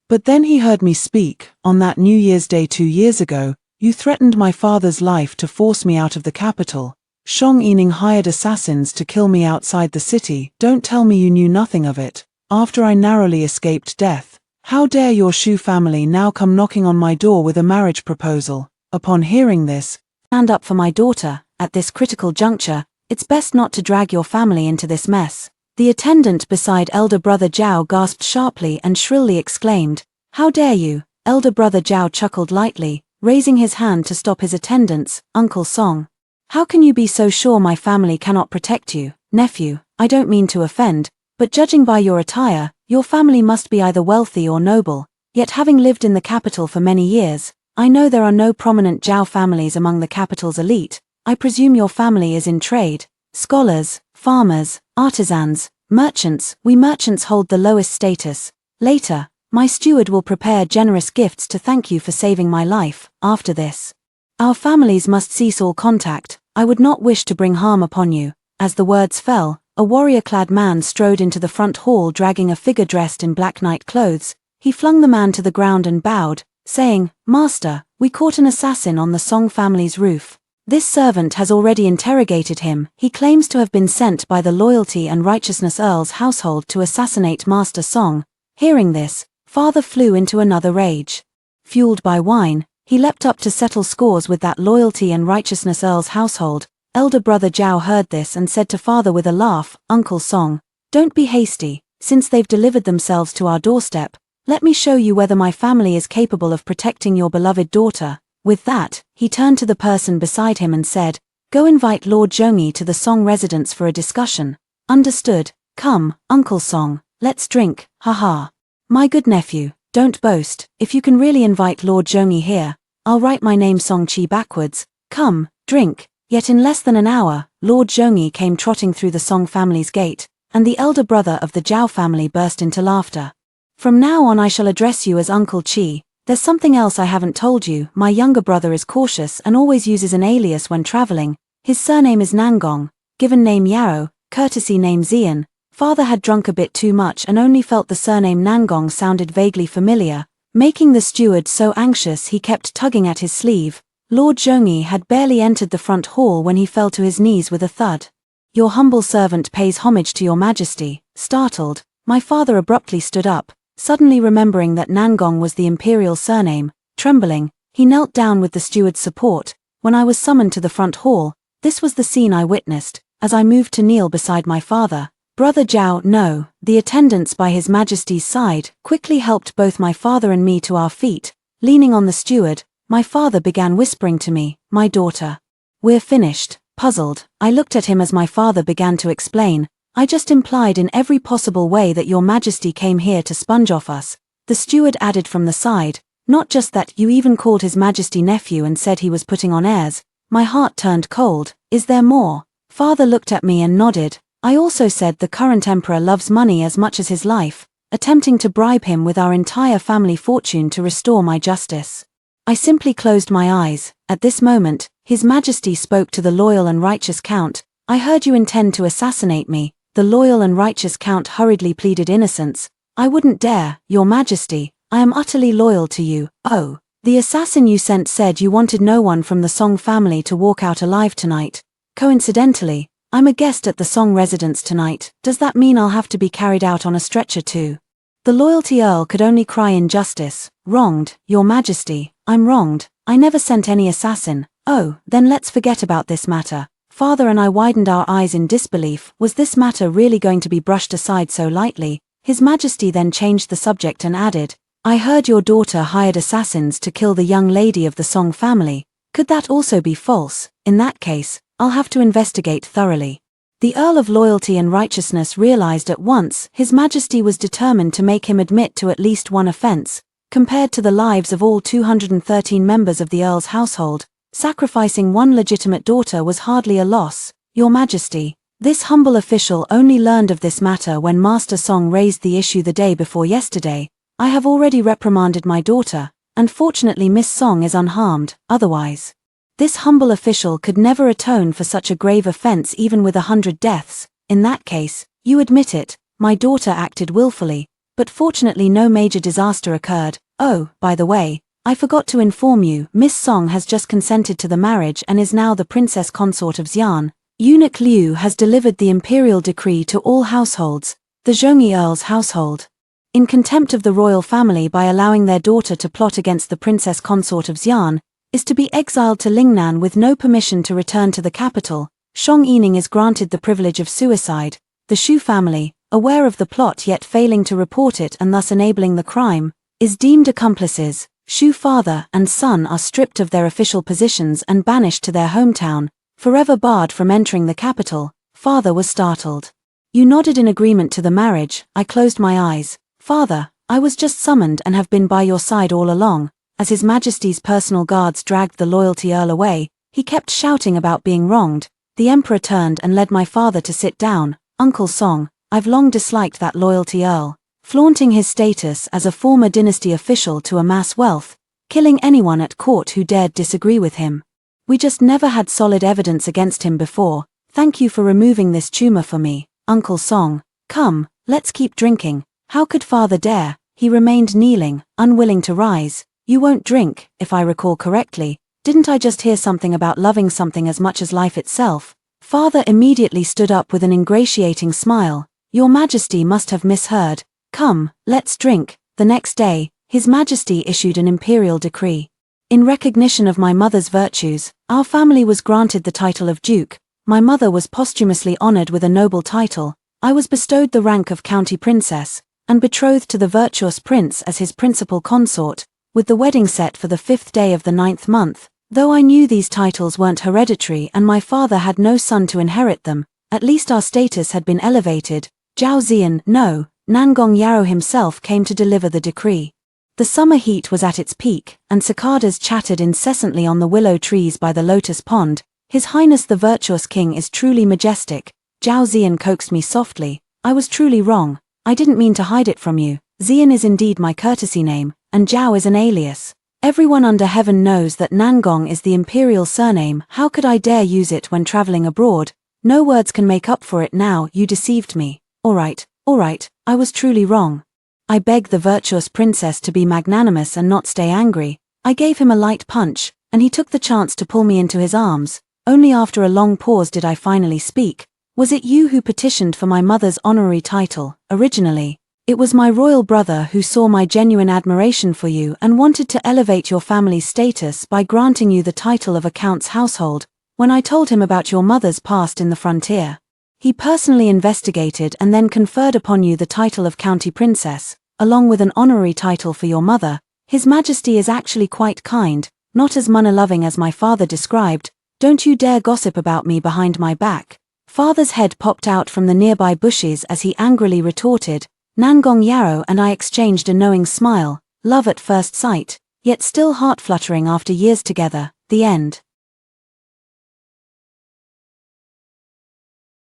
But then he heard me speak. On that New Year's Day 2 years ago, you threatened my father's life to force me out of the capital. Shong Yining hired assassins to kill me outside the city. Don't tell me you knew nothing of it. After I narrowly escaped death, how dare your Shu family now come knocking on my door with a marriage proposal? Upon hearing this, stand up for my daughter. At this critical juncture, it's best not to drag your family into this mess. The attendant beside elder brother Zhao gasped sharply and shrilly exclaimed, "How dare you?" Elder brother Zhao chuckled lightly, raising his hand to stop his attendants. "Uncle Song, how can you be so sure my family cannot protect you?" "Nephew, I don't mean to offend, but judging by your attire, your family must be either wealthy or noble. Yet having lived in the capital for many years, I know there are no prominent Zhao families among the capital's elite. I presume your family is in trade. Scholars, farmers, artisans, merchants. We merchants hold the lowest status. Later, my steward will prepare generous gifts to thank you for saving my life. After this, our families must cease all contact. I would not wish to bring harm upon you." As the words fell, a warrior-clad man strode into the front hall dragging a figure dressed in black night clothes. He flung the man to the ground and bowed, saying, "Master, we caught an assassin on the Song family's roof. This servant has already interrogated him. He claims to have been sent by the Loyalty and Righteousness Earl's household to assassinate Master Song." Hearing this, father flew into another rage. Fueled by wine, he leapt up to settle scores with that Loyalty and Righteousness Earl's household. Elder brother Zhao heard this and said to father with a laugh, "Uncle Song, don't be hasty. Since they've delivered themselves to our doorstep, let me show you whether my family is capable of protecting your beloved daughter." With that, he turned to the person beside him and said, "Go invite Lord Zhongyi to the Song residence for a discussion." "Understood. Come, Uncle Song, let's drink, haha." "My good nephew, don't boast. If you can really invite Lord Zhongyi here, I'll write my name Song Chi backwards. Come, drink." Yet in less than an hour, Lord Zhongyi came trotting through the Song family's gate, and the elder brother of the Zhao family burst into laughter. "From now on I shall address you as Uncle Chi. There's something else I haven't told you. My younger brother is cautious and always uses an alias when traveling. His surname is Nangong, given name Yao, courtesy name Xian. Father had drunk a bit too much and only felt the surname Nangong sounded vaguely familiar, making the steward so anxious he kept tugging at his sleeve. Lord Zhongyi had barely entered the front hall when he fell to his knees with a thud. "Your humble servant pays homage to your majesty." Startled, my father abruptly stood up, suddenly remembering that Nangong was the imperial surname. Trembling, he knelt down with the steward's support. When I was summoned to the front hall, this was the scene I witnessed. As I moved to kneel beside my father, Brother Zhao, no, the attendants by his majesty's side, quickly helped both my father and me to our feet. Leaning on the steward, my father began whispering to me, "My daughter. We're finished." Puzzled, I looked at him as my father began to explain, "I just implied in every possible way that your majesty came here to sponge off us." The steward added from the side, "Not just that, you even called his majesty nephew and said he was putting on airs." My heart turned cold. "Is there more?" Father looked at me and nodded. "I also said the current emperor loves money as much as his life, attempting to bribe him with our entire family fortune to restore my justice." I simply closed my eyes. At this moment, His Majesty spoke to the loyal and righteous Count. "I heard you intend to assassinate me." The loyal and righteous Count hurriedly pleaded innocence. "I wouldn't dare, Your Majesty. I am utterly loyal to you." "Oh, the assassin you sent said you wanted no one from the Song family to walk out alive tonight." Coincidentally, I'm a guest at the Song residence tonight. Does that mean I'll have to be carried out on a stretcher too? The loyalty Earl could only cry injustice. Wronged, Your Majesty, I'm wronged. I never sent any assassin. Oh, then let's forget about this matter. Father and I widened our eyes in disbelief. Was this matter really going to be brushed aside so lightly? His Majesty then changed the subject and added, I heard your daughter hired assassins to kill the young lady of the Song family. Could that also be false? In that case, I'll have to investigate thoroughly. The Earl of Loyalty and Righteousness realized at once His Majesty was determined to make him admit to at least one offense. Compared to the lives of all 213 members of the Earl's household, sacrificing one legitimate daughter was hardly a loss. Your Majesty, this humble official only learned of this matter when Master Song raised the issue the day before yesterday. I have already reprimanded my daughter, and fortunately Miss Song is unharmed. Otherwise, this humble official could never atone for such a grave offense even with 100 deaths. In that case, you admit it, my daughter acted willfully, but fortunately no major disaster occurred. Oh, by the way, I forgot to inform you, Miss Song has just consented to the marriage and is now the princess consort of Xi'an. Eunuch Liu has delivered the imperial decree to all households, the Zhongyi Earl's household, in contempt of the royal family by allowing their daughter to plot against the princess consort of Xi'an, is to be exiled to Lingnan with no permission to return to the capital. Shang Yining is granted the privilege of suicide. The Shu family, aware of the plot yet failing to report it and thus enabling the crime, is deemed accomplices. Shu father and son are stripped of their official positions and banished to their hometown, forever barred from entering the capital. Father was startled. You nodded in agreement to the marriage. I closed my eyes. Father, I was just summoned and have been by your side all along. As His Majesty's personal guards dragged the loyalty Earl away, he kept shouting about being wronged. The Emperor turned and led my father to sit down. Uncle Song, I've long disliked that loyalty Earl, flaunting his status as a former dynasty official to amass wealth, killing anyone at court who dared disagree with him. We just never had solid evidence against him before. Thank you for removing this tumor for me, Uncle Song. Come, let's keep drinking. How could father dare? He remained kneeling, unwilling to rise. You won't drink, if I recall correctly. Didn't I just hear something about loving something as much as life itself? Father immediately stood up with an ingratiating smile. Your Majesty must have misheard. Come, let's drink. The next day, His Majesty issued an imperial decree. In recognition of my mother's virtues, our family was granted the title of Duke. My mother was posthumously honored with a noble title. I was bestowed the rank of County Princess, and betrothed to the virtuous prince as his principal consort, with the wedding set for the 5th day of the 9th month. Though I knew these titles weren't hereditary and my father had no son to inherit them, at least our status had been elevated. Zhao Ziyan, no, Nangong Yarrow himself came to deliver the decree. The summer heat was at its peak, and cicadas chattered incessantly on the willow trees by the lotus pond. His Highness the Virtuous King is truly majestic. Zhao Ziyan coaxed me softly. I was truly wrong. I didn't mean to hide it from you. Ziyan is indeed my courtesy name, and Zhao is an alias. Everyone under heaven knows that Nangong is the imperial surname. How could I dare use it when traveling abroad? No words can make up for it now. You deceived me. All right, I was truly wrong. I begged the virtuous princess to be magnanimous and not stay angry. I gave him a light punch, and he took the chance to pull me into his arms. Only after a long pause did I finally speak. Was it you who petitioned for my mother's honorary title? Originally, it was my royal brother who saw my genuine admiration for you and wanted to elevate your family's status by granting you the title of a count's household. When I told him about your mother's past in the frontier, he personally investigated and then conferred upon you the title of County Princess, along with an honorary title for your mother. His Majesty is actually quite kind, not as money-loving as my father described. Don't you dare gossip about me behind my back. Father's head popped out from the nearby bushes as he angrily retorted. Nangong Yarrow and I exchanged a knowing smile, love at first sight, yet still heart-fluttering after years together. The end.